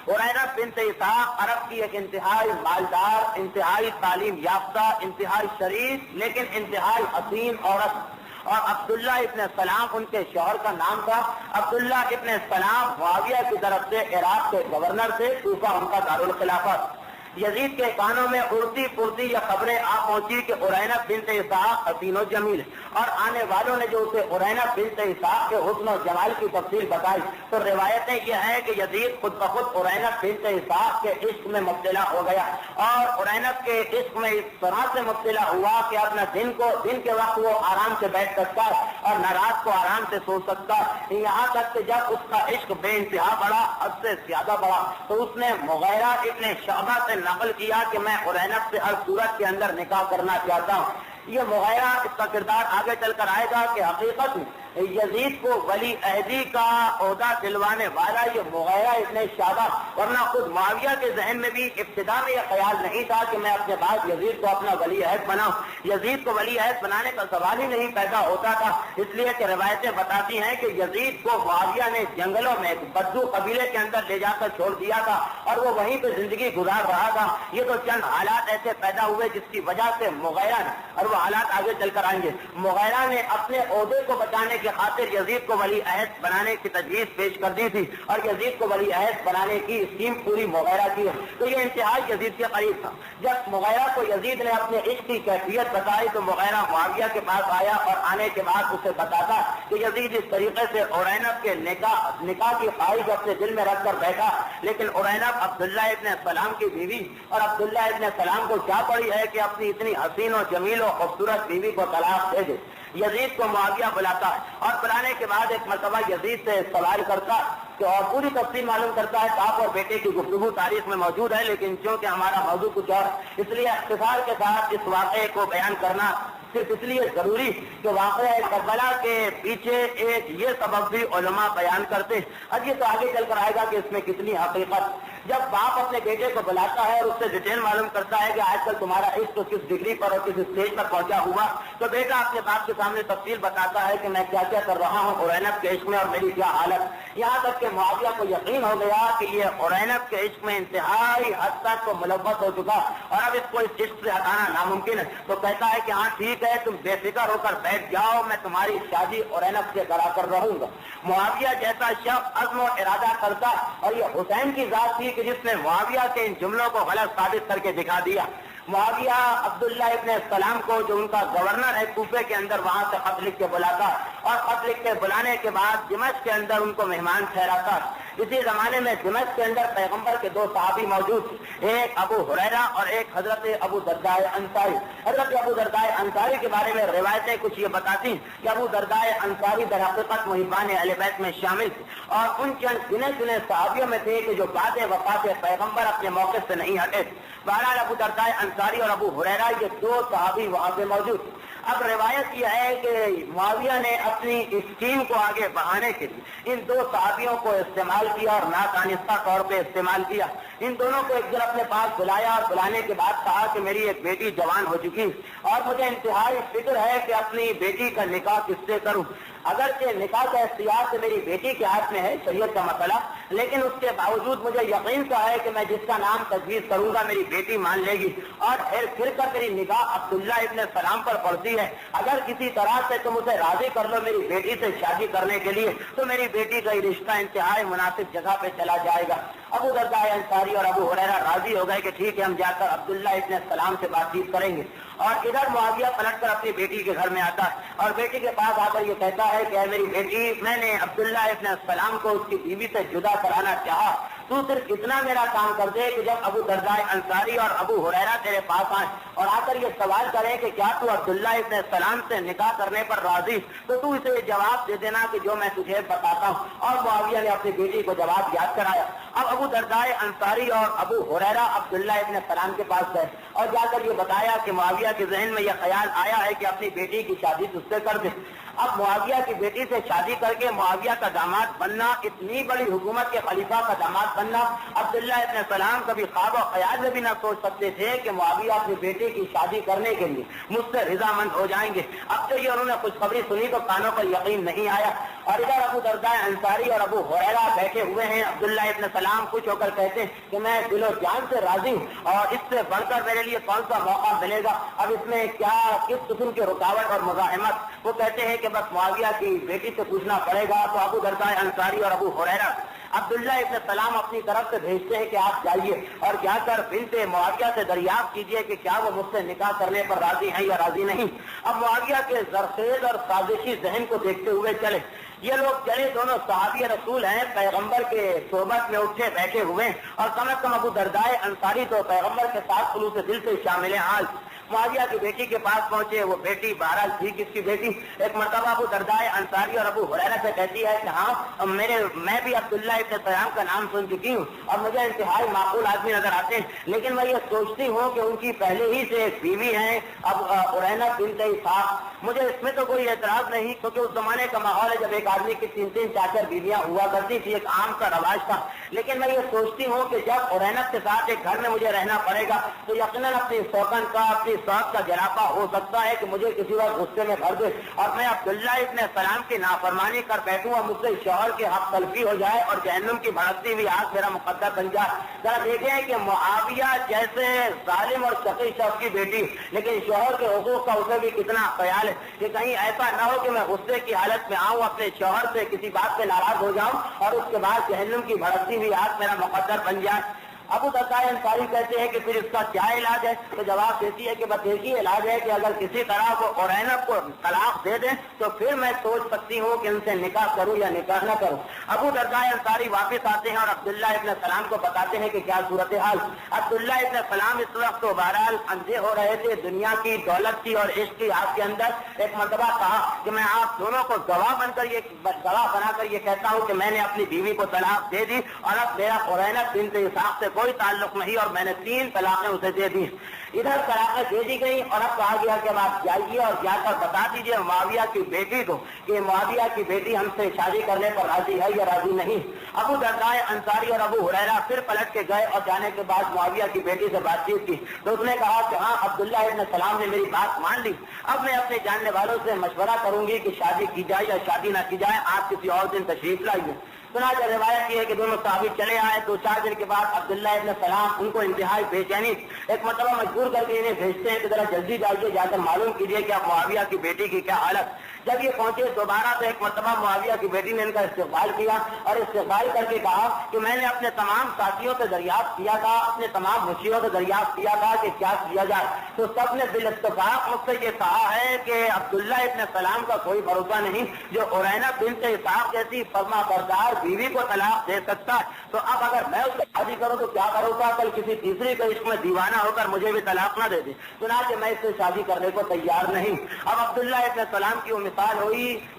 عرینہ بنت اسحاق عرب کی ایک انتہائی مالدار، انتہائی تعلیم یافتہ، انتہائی شریف لیکن انتہائی حسین عورت، اور عبداللہ ابن سلام ان کے شوہر کا نام تھا. عبداللہ ابن سلام معاویہ کی طرف سے عراق کے گورنر تھے، کوفہ ان کا دارالخلافہ. یزید کے کانوں میں اڑتی پھرتی یہ خبریں آ پہنچی کہ عرینہ بنت اسحاق حسین و جمیل، اور آنے والوں نے جو اسے عرینہ بنت اسحاق کے حسن و جمال کی تفصیل بتائی تو روایتیں یہ ہیں کہ یزید خود بخود عرینہ بنت اسحاق کے عشق میں مبتلا ہو گیا، اور عرینہ کے عشق میں اس طرح سے مبتلا ہوا کہ اپنا دن کے وقت وہ آرام سے بیٹھ سکتا اور نہ رات کو آرام سے سو سکتا. یہاں تک کہ جب اس کا عشق بے انتہا بڑا، حد سے زیادہ بڑا، تو اس نے مغیرہ ابن شعبہ سے نقل کیا کہ میں عرینہ سے ہر صورت کے اندر نکاح کرنا چاہتا ہوں. یہ مغیرہ، اس کا کردار آگے چل کر آئے گا کہ حقیقت میں یزید کو ولی عہدی کا عہدہ دلوانے والا یہ مغیرہ ابن شعبہ، ورنہ خود معاویہ کے ذہن میں بھی ابتدا میں یہ خیال نہیں تھا کہ میں اپنے بعد یزید کو اپنا ولی عہد بناؤں. یزید کو ولی عہد بنانے کا سوال ہی نہیں پیدا ہوتا تھا، اس لیے کہ روایتیں بتاتی ہیں کہ یزید کو معاویہ نے جنگلوں میں ایک بدو قبیلے کے اندر لے جا کر چھوڑ دیا تھا اور وہ وہیں پہ زندگی گزار رہا تھا. یہ تو چند حالات ایسے پیدا ہوئے جس کی وجہ سے مغیرہ نے، اور وہ حالات آگے چل کر آئیں گے، مغیرہ نے اپنے عہدے کو بچانے کی خاطر یزید کو ولی عہد بنانے کی تجویز پیش کر دی تھی، اور یزید کو ولی عہد بنانے کی اسکیم پوری مغیرہ کی ہے. تو یہ انتہائی یزید کے قریب تھا. جب مغیرہ کو یزید نے اپنے عشق کی کیفیت بتائی تو مغیرہ معاویہ کے پاس آیا اور آنے کے بعد اسے بتاتا کہ یزید اس طریقے سے عرینہ کے نکاح کی خواہش اپنے دل میں رکھ کر بیٹھا، لیکن عرینہ عبداللہ ابن سلام کی بیوی، اور عبداللہ ابن سلام کو کیا پڑی ہے کہ اپنی اتنی حسین و جمیل و خوبصورت بیوی کو طلاق دے دے. یزید کو معاویہ بلاتا ہے اور بلانے کے بعد ایک مرتبہ یزید سے سوال کرتا کہ اور پوری تفصیل معلوم کرتا ہے. باپ اور بیٹے کی گفتگو تاریخ میں موجود ہے، لیکن چونکہ ہمارا موضوع کچھ اور، اس لیے اختصار کے ساتھ اس واقعے کو بیان کرنا صرف اس لیے ضروری کہ واقعہ کربلا کے پیچھے ایک یہ سبب بھی علماء بیان کرتے ہیں. اب یہ تو آگے چل کر آئے گا کہ اس میں کتنی حقیقت. جب باپ اپنے بیٹے کو بلاتا ہے اور اس سے ڈیٹیل معلوم کرتا ہے کہ آج کل تمہارا عشق کس ڈگری پر اور کس اسٹیج پر پہنچا ہوا، تو بیٹا اپنے باپ کے سامنے تفصیل بتاتا ہے کہ میں کیا کیا کر رہا ہوں عرینہ کے عشق میں اور میری کیا حالت. یہاں تک کہ معاویہ کو یقین ہو گیا کہ یہ عرینہ کے عشق میں انتہائی حد تک تو ملوث ہو چکا اور اب اس کو اس عشق سے ہٹانا ناممکن ہے. تو کہتا ہے کہ ہاں ٹھیک ہے، تم بے فکر ہو کر بیٹھ جاؤ، میں تمہاری شادی عرینہ سے کرا کر رہوں گا. معاویہ جیسا شخص عزم و ارادہ کرتا، اور یہ حسین کی ذات تھی کہ جس نے معاویہ کے ان جملوں کو غلط ثابت کر کے دکھا دیا. معاویہ عبداللہ ابن سلام کو جو ان کا گورنر ہے کوفے کے اندر، وہاں سے خط لکھ کے بلاتا اور خط لکھ کے بلانے کے بعد دمشق کے اندر ان کو مہمان ٹھہراتا. اسی زمانے میں دمشق کے اندر پیغمبر کے دو صحابی موجود تھے، ایک ابو ہریرہ اور ایک حضرت ابو درداء انصاری. حضرت ابو درداء انصاری کے بارے میں روایتیں کچھ یہ بتاتی ہیں کہ ابو درداء انصاری در حقیقت محبان اہل بیت میں شامل تھے اور ان چند گنے صحابیوں میں تھے کہ جو بعد وفات پیغمبر اپنے موقف سے نہیں ہٹے. بہرحال ابو درداء انصاری اور ابو ہریرہ یہ دو صحابی وہاں پہ موجود. اب روایت یہ ہے کہ معاویہ نے اپنی اسکیم کو آگے بڑھانے کے لیے ان دو صحابیوں کو استعمال کیا اور نادانستہ طور پہ استعمال کیا. ان دونوں کو ایک دن اپنے پاس بلایا اور بلانے کے بعد کہا کہ میری ایک بیٹی جوان ہو چکی اور مجھے انتہائی فکر ہے کہ اپنی بیٹی کا نکاح کس سے کروں. اگرچہ نکاح کا اختیار سے میری بیٹی کے ہاتھ میں ہے، شریعت کا مسئلہ، لیکن اس کے باوجود مجھے یقین تو ہے کہ میں جس کا نام تجویز کروں گا میری بیٹی مان لے گی اور پھر کر میری نگاہ عبداللہ ابن سلام پر پڑتی ہے. اگر کسی طرح سے تم اسے راضی کر لو میری بیٹی سے شادی کرنے کے لیے تو میری بیٹی کا یہ رشتہ انتہائی مناسب جگہ پہ چلا جائے گا. ابو درداء انصاری اور ابو ہریرہ راضی ہو گئے کہ ٹھیک ہے، ہم جا کر عبداللہ ابن سلام سے بات چیت کریں گے. اور ادھر معاویہ پلٹ کر اپنی بیٹی کے گھر میں آتا اور بیٹی کے پاس آ کر یہ کہتا ہے کہ اے میری بیٹی، میں نے عبداللہ ابن سلام کو اس کی بیوی سے جدا کرانا چاہا، تو صرف اتنا میرا کام کر دے کہ جب ابو درداء انصاری اور ابو ہریرہ تیرے پاس آئیں اور آ کر یہ سوال کریں کہ کیا تو عبداللہ ابن سلام سے نکاح کرنے پر راضی، تو اسے یہ جواب دے دینا کہ جو میں تجھے بتاتا ہوں. اور معاویہ نے اپنی بیٹی کو جواب یاد کرایا. اب ابو درداء انصاری اور ابو ہریرہ عبداللہ ابن سلام کے پاس گئے اور جا کر یہ بتایا کہ معاویہ کے ذہن میں یہ خیال آیا ہے کہ اپنی بیٹی کی شادی تجھ سے کر دے. اب معاویہ کی بیٹی سے شادی کر کے معاویہ کا داماد بننا، اتنی بڑی حکومت کے خلیفہ کا داماد بننا، عبداللہ ابن سلام کبھی خواب و خیال میں بھی نہ سوچ سکتے تھے کہ معاویہ اپنی بیٹی کی شادی کرنے کے لیے مجھ سے رضامند ہو جائیں گے. اب تو یہ انہوں نے خوشخبری سنی تو کانوں پر یقین نہیں آیا. اور ادھر ابو درداء انصاری اور ابو ہریرہ بیٹھے ہوئے ہیں. عبداللہ ابن سلام خوش ہو کر کہتے ہیں کہ میں دل و جان سے راضی ہوں اور اس سے بڑھ کر میرے لیے کون سا موقع ملے گا. اب اس میں کیا کس قسم کی رکاوٹ اور مزاحمت. وہ کہتے ہیں کہ بس معاویہ کی بیٹی سے پوچھنا پڑے گا. تو ابو درداء انصاری اور ابو ہریرہ عبداللہ ابن سلام اپنی طرف سے بھیجتے ہیں کہ آپ جائیے اور جا کر بنت معاویہ سے دریافت کیجیے کہ کیا وہ مجھ سے نکاح کرنے پر راضی ہیں یا راضی نہیں. اب معاویہ کے زرخیز اور سازشی ذہن کو دیکھتے ہوئے چلے. یہ لوگ چلے، دونوں صحابی رسول ہیں، پیغمبر کے صحبت میں اٹھے بیٹھے ہوئے اور کم از کم ابو درداء انصاری تو پیغمبر کے ساتھ خلوص دل سے شامل حال. معاویہ کی بیٹی کے پاس پہنچے. وہ بیٹی بہرحال تھی کس کی بیٹی. ایک مرتبہ ابو درداء انصاری اور ابو ہریرہ سے کہتی ہے کہ ہاں میں بھی عبداللہ ابن سلام کا نام سن چکی ہوں اور مجھے انتہائی معقول آدمی نظر آتے ہیں، لیکن میں یہ سوچتی ہوں کہ ان کی پہلے ہی سے ایک بیوی ہے اب عرینہ بنت اسحاق. مجھے اس میں تو کوئی اعتراض نہیں کیونکہ اس زمانے کا ماحول ہے جب ایک آدمی کی 3 4 بیویاں ہوا کرتی تھی، ایک عام کا رواج تھا. لیکن میں یہ سوچتی ہوں کہ جب عرینہ کے ساتھ ایک گھر میں مجھے رہنا پڑے گا تو یقیناً اپنی سوکن کا اپنی سوچ کا جراپا ہو سکتا ہے کہ مجھے کسی وقت غصے میں بھر دے اور میں عبداللہ ابن سلام کی نافرمانی کر بیٹھوں اور مجھ سے شوہر کے حق تلفی ہو جائے اور جہنم کی بھڑکتی ہوئی آگ میرا مقدر بن جائے. ذرا دیکھیں کہ معاویہ جیسے ظالم اور شقی شخص کی بیٹی، لیکن شوہر کے حقوق کا اسے بھی کتنا خیال ہے کہ کہیں ایسا نہ ہو کہ میں غصے کی حالت میں آؤں، اپنے شوہر سے کسی بات سے ناراض ہو جاؤں اور اس کے بعد جہنم کی بھڑکتی ہوئی آگ میرا مقدر بن جائے. ابو درداء انصاری کہتے ہیں کہ پھر اس کا کیا علاج ہے؟ تو جواب دیتی ہے کہ بس ایک ہی علاج ہے کہ اگر کسی طرح وہ عرینہ کو طلاق دے دیں تو پھر میں سوچ سکتی ہوں کہ ان سے نکاح کروں یا نکاح نہ کروں. ابو درداء انصاری واپس آتے ہیں اور عبداللہ ابن سلام کو بتاتے ہیں کہ کیا صورتحال. عبداللہ ابن سلام اس وقت تو بہرحال اندھے ہو رہے تھے، دنیا کی دولت کی اور عشق کی آپ کے اندر. ایک مرتبہ کہا کہ میں آپ دونوں کو گواہ بنا کر یہ کہتا ہوں کہ میں نے اپنی بیوی کو طلاق دے دی اور اب میرا عرینہ بنت اسحاق سے کوئی تعلق نہیں اور میں نے 3 طلاقیں اسے دے دی. ادھر طلاقیں دے دی گئی اور اب کہا گیا کہ اب آپ جائیے اور جا کر بتا دیجیے معاویہ کی بیٹی کو کہ معاویہ کی بیٹی ہم سے شادی کرنے پر راضی ہے یا راضی نہیں. ابو درداء انصاری اور ابو ہریرہ پھر پلٹ کے گئے اور جانے کے بعد معاویہ کی بیٹی سے بات چیت کی تو اس نے کہا کہ ہاں عبداللہ ابن سلام نے میری بات مان لی، اب میں اپنے جاننے والوں سے مشورہ کروں گی کہ شادی کی جائے یا شادی نہ کی جائے، آپ کسی اور دن تشریف لائیے. سناچہ روایت یہ ہے کہ دونوں صحابی چلے آئے. 2-4 دن کے بعد عبداللہ ابن سلام ان کو انتہائی بے چینی ایک مرتبہ مجبور کر کے انہیں بھیجتے ہیں کہ ذرا جلدی جائیے، جا کر معلوم کیجیے کہ اب معاویہ کی بیٹی کی کیا حالت. جب یہ پہنچے دوبارہ تو ایک مرتبہ معاویہ کی بیٹی نے ان کا استقبال کیا اور استقبال کر کے کہا کہ میں نے اپنے تمام ساتھیوں سے دریافت کیا تھا، اپنے تمام مشیروں سے دریافت کیا تھا کہ کیا کیا جائے تو سب نے بالاتفاق مجھ سے یہ کہا ہے کہ عبداللہ ابن سلام کا کوئی بھروسہ نہیں جو عرینہ بنت اسحاق جیسی فرما بردار بیوی کو طلاق دے سکتا ہے. تو اب اگر میں اس سے شادی کروں تو کیا بھروسہ کل کسی تیسری کے عشق میں دیوانہ ہو کر مجھے بھی طلاق نہ دے دے. چنانچہ میں اس سے شادی کرنے کو تیار نہیں. اب عبداللہ ابن سلام کی وہ مثال ہوئی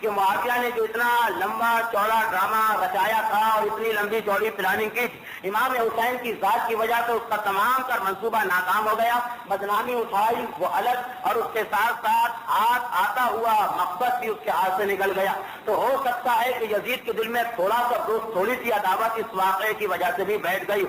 کہ معاویہ نے جو اتنا لمبا چوڑا ڈرامہ رچایا تھا اور اتنی لمبی چوڑی پلاننگ کی امام حسین کی ذات کی وجہ سے اس کا تمام تر منصوبہ ناکام ہو گیا، بدنامی اٹھائی وہ الگ، اور اس کے ساتھ ساتھ ہاتھ آتا ہوا مقصد بھی اس کے ہاتھ سے نکل گیا۔ تو ہو سکتا ہے کہ یزید کے دل میں تھوڑا سا تھوڑی سی عداوت اس واقعے کی وجہ سے بھی بیٹھ گئی۔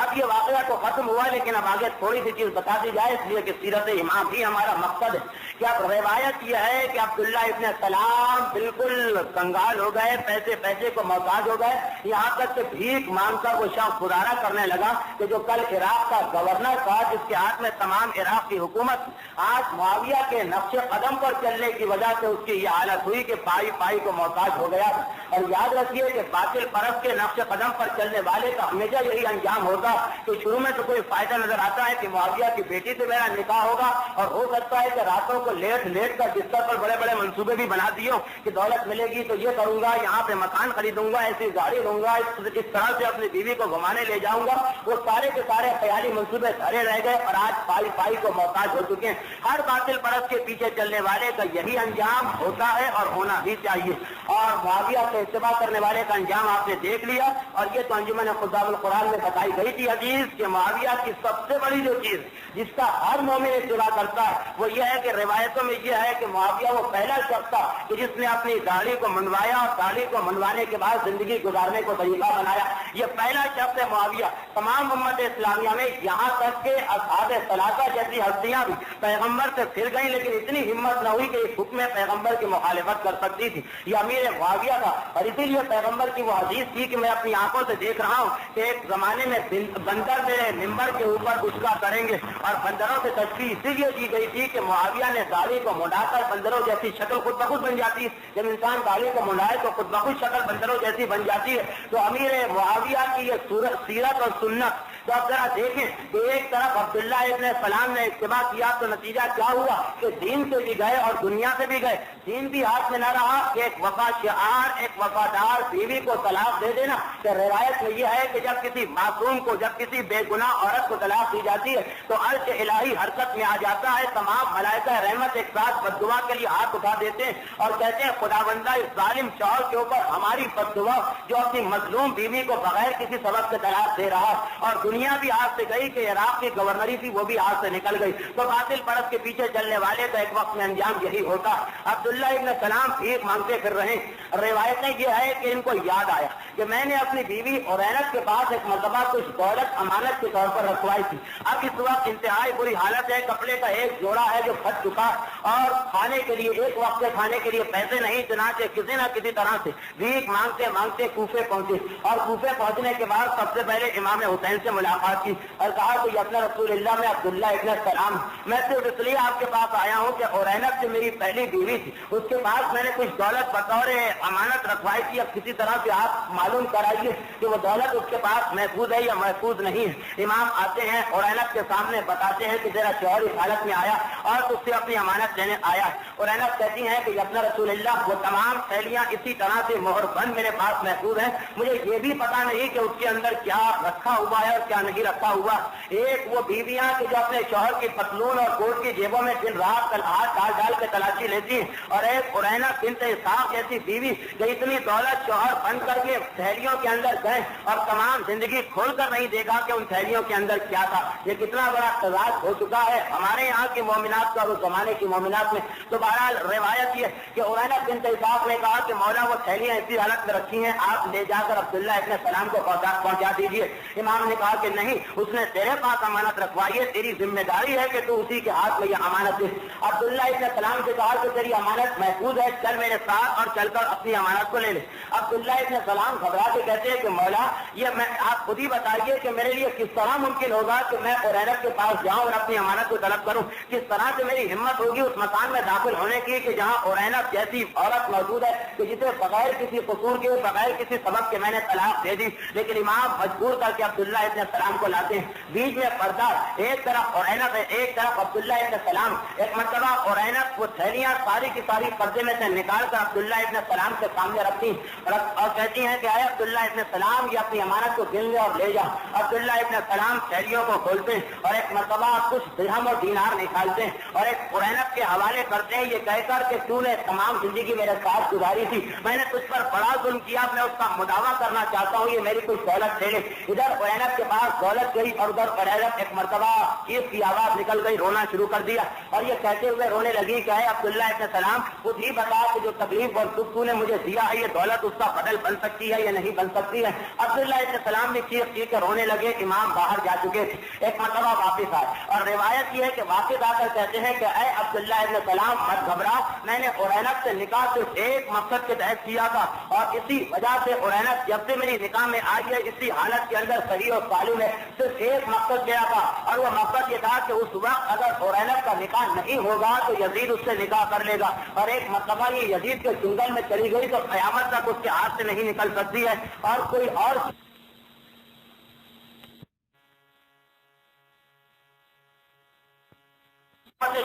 اب یہ واقعہ تو ختم ہوا، لیکن اب آگے تھوڑی سی چیز بتا دی جائے، اس لیے کہ سیرت امام ہی ہمارا مقصد ہے۔ کیا روایت یہ ہے کہ عبداللہ ابن سلام بالکل کنگال ہو گئے، پیسے کو محتاج ہو گئے، یہاں تک کہ بھیک مانگ کر وہ شخص گزارا کرنے لگا کہ جو کل عراق کا گورنر تھا، جس کے ہاتھ میں تمام عراق کی حکومت، آج معاویہ کے نقش قدم پر چلنے کی وجہ سے اس کی یہ حالت ہوئی کہ پائی کو محتاج ہو گیا۔ اور یاد رکھیے کہ باطل پرست کے نقش قدم پر چلنے والے کا ہمیشہ یہی انجام ہوگا کہ شروع میں تو کوئی فائدہ نظر آتا ہے کہ معاویہ کی بیٹی سے میرا نکاح ہوگا، اور ہو سکتا ہے کہ راتوں کو لیٹ کر بستر پر بڑے بڑے منصوبے بھی بنا دیے کہ دولت ملے گی تو یہ کروں گا، یہاں پہ مکان خریدوں گا، ایسی گاڑی لوں گا، اس طرح سے اپنی بیوی کو گھمانے لے جاؤں گا۔ وہ سارے کے سارے خیالی منصوبے دھرے رہ گئے اور آج پائی کو محتاج ہو چکے ہیں۔ ہر باطل پرست کے پیچھے چلنے والے کا یہی انجام ہوتا ہے اور ہونا بھی چاہیے، اور معاویہ سے اتباع کرنے والے کا انجام آپ نے دیکھ لیا۔ اور یہ تو انجمن خطاب القرآن میں بتائی گئی تھی حدیث کہ معاویہ کی سب سے بڑی جو چیز جس کا ہر مومن اتباع کرتا ہے وہ یہ ہے کہ روایتوں میں یہ ہے کہ معاویہ وہ پہلا شخص تھا کہ جس نے اپنی داڑھی کو منڈوایا اور داڑھی کو منڈوانے کے بعد زندگی گزارنے کو طریقہ بنایا۔ یہ پہلا شخص ہے معاویہ۔ تمام امت اسلامیہ میں یہاں تک کہ اصحاب ثلاثہ جیسی ہستیاں بھی پیغمبر سے پھر گئیں، لیکن اتنی ہمت نہ ہوئی کہ اس حکم پیغمبر کی مخالفت کر سکتی تھی۔ یہ امیر معاویہ تھا، اور اسی لیے پیغمبر کی وہ حدیث تھی کہ میں اپنی آنکھوں سے دیکھ رہا ہوں کہ ایک زمانے میں بندر میرے ممبر کے اوپر گچکا کریں گے، اور بندروں سے تشبیہ اسی لیے دی گئی تھی کہ معاویہ نے داڑھی کو منڈا کر بندروں جیسی شکل خود بخود بن جاتی ہے۔ جب انسان داڑھی کو منڈائے تو خود بخود شکل بندروں جیسی بن جاتی ہے۔ تو امیر معاویہ کی یہ سیرت اور سنت تو اب ذرا دیکھیں کہ ایک طرف عبداللہ ابن سلام نے اتباع کیا تو نتیجہ کیا ہوا کہ دین سے بھی گئے اور دنیا سے بھی گئے، دین بھی ہاتھ میں نہ رہا کہ ایک وفا شعار، ایک وفادار بیوی کو طلاق دے دینا۔ کہ روایت میں یہ ہے کہ جب کسی معصوم کو، جب کسی بے گناہ عورت کو طلاق دی جاتی ہے تو عرش الہی حرکت میں آ جاتا ہے، تمام ملائکہ رحمت ایک ساتھ بد دعا کے لیے ہاتھ اٹھا دیتے ہیں اور کہتے ہیں خداوندہ اس ظالم شوہر کے اوپر ہماری بد دعا جو اپنی مظلوم بیوی کو بغیر کسی سبب سے طلاق دے رہا، اور دنیا بھی ہاتھ سے گئی کہ عراق کی گورنری تھی وہ بھی ہاتھ سے نکل گئی۔ تو باطل پرست کے پیچھے چلنے والے کا ایک وقت میں انجام یہی ہوتا۔ عبداللہ ابن سلام بھیک مانگتے پھر رہے۔ روایتیں یہ ہے کہ ان کو یاد آیا کہ میں نے اپنی بیوی اورینت کے پاس ایک مرتبہ کچھ دولت امانت کے طور پر رکھوائی تھی۔ اب اس وقت انتہائی بری حالت ہے، کپڑے کا ایک جوڑا ہے جو پھٹ چکا، اور کھانے کے لیے ایک وقت کے کھانے کے لیے پیسے نہیں، چنانچہ کسی نہ کسی طرح سے بھیک مانگتے مانگتے کوفے پہنچے، اور کوفے پہنچنے کے بعد سب سے پہلے امام حسین سے ملاقات کی اور کہا کہ اپنا رسول اللہ میں عبداللہ ابن سلام، میں صرف اس لیے آپ کے پاس آیا ہوں کہ اورینت سے میری پہلی بیوی تھی، اس کے پاس میں نے کچھ دولت بطور امانت رکھوائی تھی، اب کسی طرح سے آپ معلوم کرائیے کہ وہ دولت اس کے پاس محفوظ ہے یا محفوظ نہیں ہے۔ امام آتے ہیں اورینت کے سامنے بتاتے ہیں کہ تیرا شوہر اس حالت میں آیا اور اس سے اپنی امانت لینے آیا ہے۔ اورینت کہتی ہیں کہ اپنا رسول اللہ وہ تمام تھیلیاں اسی طرح سے مہر بند میرے پاس محفوظ ہیں، مجھے یہ بھی پتا نہیں کہ اس کے اندر کیا رکھا ہوا ہے اور کیا نہیں رکھا ہوا۔ ایک وہ بیویاں کہ جو اپنے شوہر کی پتلون اور کوٹ کی جیبوں میں دن رات ہاتھ ڈال کے تلاشی لیتی ہیں، اور ایک اورینہ بنت اسحاق جیسی بیوی جو اتنی دولت شوہر بند کر کے تھیلیوں کے اندر گئے اور تمام زندگی کھول کر نہیں دیکھا کہ ان تھیلیوں کے اندر کیا تھا۔ یہ کتنا بڑا تضاد ہو چکا ہے ہمارے یہاں کی مومنات کا اور اس زمانے کی مومنات میں۔ تو بہرحال روایت یہ کہ اورینہ بنت اسحاق نے کہا کہ مولا وہ تھیلیاں اسی حالت میں رکھی ہیں، آپ لے جا کر عبداللہ ابن سلام کو پہنچا دیجیے۔ امام نے کہا کہ نہیں، اس نے تیرے پاس امانت رکھوائی ہے، تیری ذمہ داری ہے کہ تو اسی کے ہاتھ میں یہ امانت دے۔ عبداللہ ابن سلام سے کہا کہ تیری امانت محفوظ ہے، چل میرے ساتھ اور چل کر اپنی امانت کو لے لے۔ عبداللہ ابن سلام گھبرا کے کہتے ہیں کہ مولا یہ میں آپ خود ہی بتائیے کہ میرے لیے کس طرح ممکن ہوگا کہ میں اورینت کے پاس جاؤں اور اپنی امانت کو طلب کروں، کس طرح سے میری ہمت ہوگی اس مکان میں داخل ہونے کی کہ جہاں اورینت جیسی عورت موجود ہے کہ جسے بغیر کسی قصور کے، بغیر کسی سبب کے میں نے طلاق دے دی۔ لیکن امام مجبور کر کے عبداللہ ابن السلام کو لاتے ہیں، بیچ میں پردہ، ایک طرف عرینت ہے، ایک طرف عبداللہ ابن سلام. ایک مرتبہ عرینت وہ تھیلیاں ساری کی ساری پردے میں سے نکال کر عبداللہ ابن سلام کے سامنے رکھتی اور کہتی ہیں کہ اے عبداللہ ابن سلام یہ اپنی امانت کو گن لے اور لے جا. عبداللہ ابن سلام تھیلیوں کو کھولتے ہیں اور ایک مرتبہ کچھ درہم اور دینار نکالتے ہیں اور ایک عرینت کے حوالے کرتے ہیں، یہ کہہ کر کہ تو نے تمام زندگی میرے ساتھ گزاری تھی، میں نے تجھ پر بڑا ظلم کیا، میں اس کا مداوع کرنا چاہتا ہوں، یہ میری کچھ دولت دے لے. ادھر عرینت کے پاس دولت گئی اور ادھر عرینت ایک مرتبہ چیخ کی آواز نکل گئی، رونا شروع کر دیا اور یہ کہتے ہوئے رونے لگی کہ اے عبداللہ ابن سلام خود ہی بتا کہ جو تکلیف اور دکھ تو نے مجھے دیا ہے یہ دولت اس کا بدل بن سکتی ہے یا نہیں بن سکتی ہے. عبداللہ ابن سلام بھی چیخ چیخ کر رونے لگے. امام باہر جا چکے تھے، ایک مرتبہ واپس آئے اور روایت یہ ہے کہ واپس آ کر کہتے ہیں کہ اے عبداللہ ابن سلام مت گھبرا، میں نے عرینت سے نکاح صرف ایک مقصد کے تحت کیا تھا اور اسی وجہ سے عرینت جب سے میری نکاح میں آئی ہے اسی حالت کے اندر صحیح اور سالم ہے. صرف ایک مقصد گیا تھا اور وہ مقصد یہ تھا کہ اس وقت اگر عرینت کا نکاح نہیں ہوگا تو یزید اس سے نکاح کر لے گا اور ایک مرتبہ یہ یزید کے جنگل میں چلی گئی تو قیامت تک اس کے ہاتھ سے نہیں نکل سکتی ہے. اور کوئی اور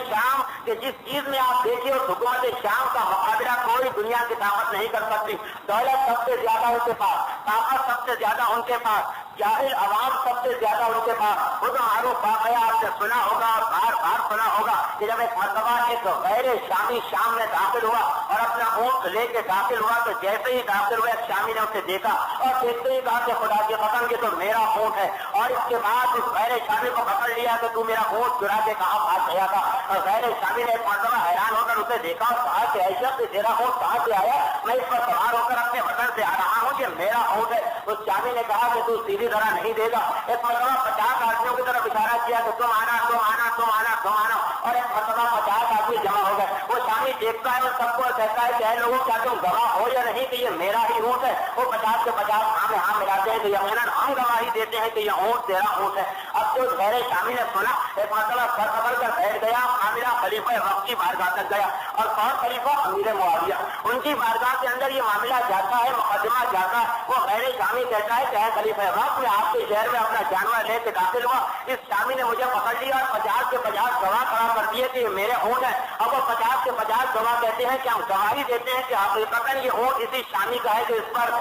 شام کہ جس چیز میں آپ دیکھیے اس حکومت شام کا مقابلہ کوئی دنیا کی طاقت نہیں کر سکتی. دولت سب سے زیادہ ان کے پاس، طاقت سب سے زیادہ ان کے پاس، جاہل عوام سب سے زیادہ ان کے پاس. خود معروف واقعہ آپ نے سنا ہوگا اور بار بار سنا ہوگا کہ جب ایک مرتبہ ایک غیر شامی شام میں داخل ہوا اور اپنا اونٹ لے کے داخل ہوا تو جیسے ہی داخل ہوا ایک شامی نے اسے دیکھا اور دیکھتے ہی کہا کہ خدا کی قسم یہ تو میرا اونٹ ہے. اور اس کے بعد اس غیر شامی کو پکڑ لیا کہ تو میرا اونٹ چرا کے کہاں بھاگ گیا تھا. اور غیر شامی نے ایک مرتبہ حیران ہو کر اسے دیکھا اور کہا کہ ایسا کہ تیرا اونٹ کہاں سے آیا؟ میں اس پر سوار ہو کر اپنے وطن سے آ رہا ہوں، یہ میرا اونٹ ہے. اس شامی نے کہا کہ تو سیدھی طرح نہیں دے گا. ایک مرتبہ 50 آدمیوں کی طرف اشارہ کیا کہ تم آنا تم آنا تم آنا تم آنا اور ایک مرتبہ 50 آدمی جمع ہو گئے. وہ شامی دیکھتا ہے اور سب کو کہتا ہے کہ اے لوگوں کیا تم گواہ ہو یا نہیں کہ یہ میرا ہی اونٹ ہے؟ وہ 50 کے 50 ہاں میں ہاں ملاتے ہیں کہ یقیناً ہم گواہی دیتے ہیں کہ یہ اونٹ تیرا اونٹ ہے. اب جو غیر شامی نے سنا ایک مرتبہ سر پکڑ کر بیٹھ گیا، معاملہ خلیفہ وقت کی بارگاہ تک گیا اور کون خلیفہ؟ امیر معاویہ. ان کی بارگاہ کے اندر یہ معاملہ جاتا ہے، مقدمہ جاتا ہے. وہ غیر شامی کہتا ہے کہ اے خلیفہ وقت میں آپ کے شہر میں اپنا جانور لے کے داخل ہوا، اس شامی نے مجھے پکڑ لیا اور 50 کے 50 گواہ کھڑا کر دیے کہ یہ میرے اونٹ ہے. اب وہ 50 کے 50 گواہ کہتے ہیں کہ ہم گواہی دیتے ہیں کہ حقیقتاً یہ اونٹ اسی شامی کا ہے جو اس پر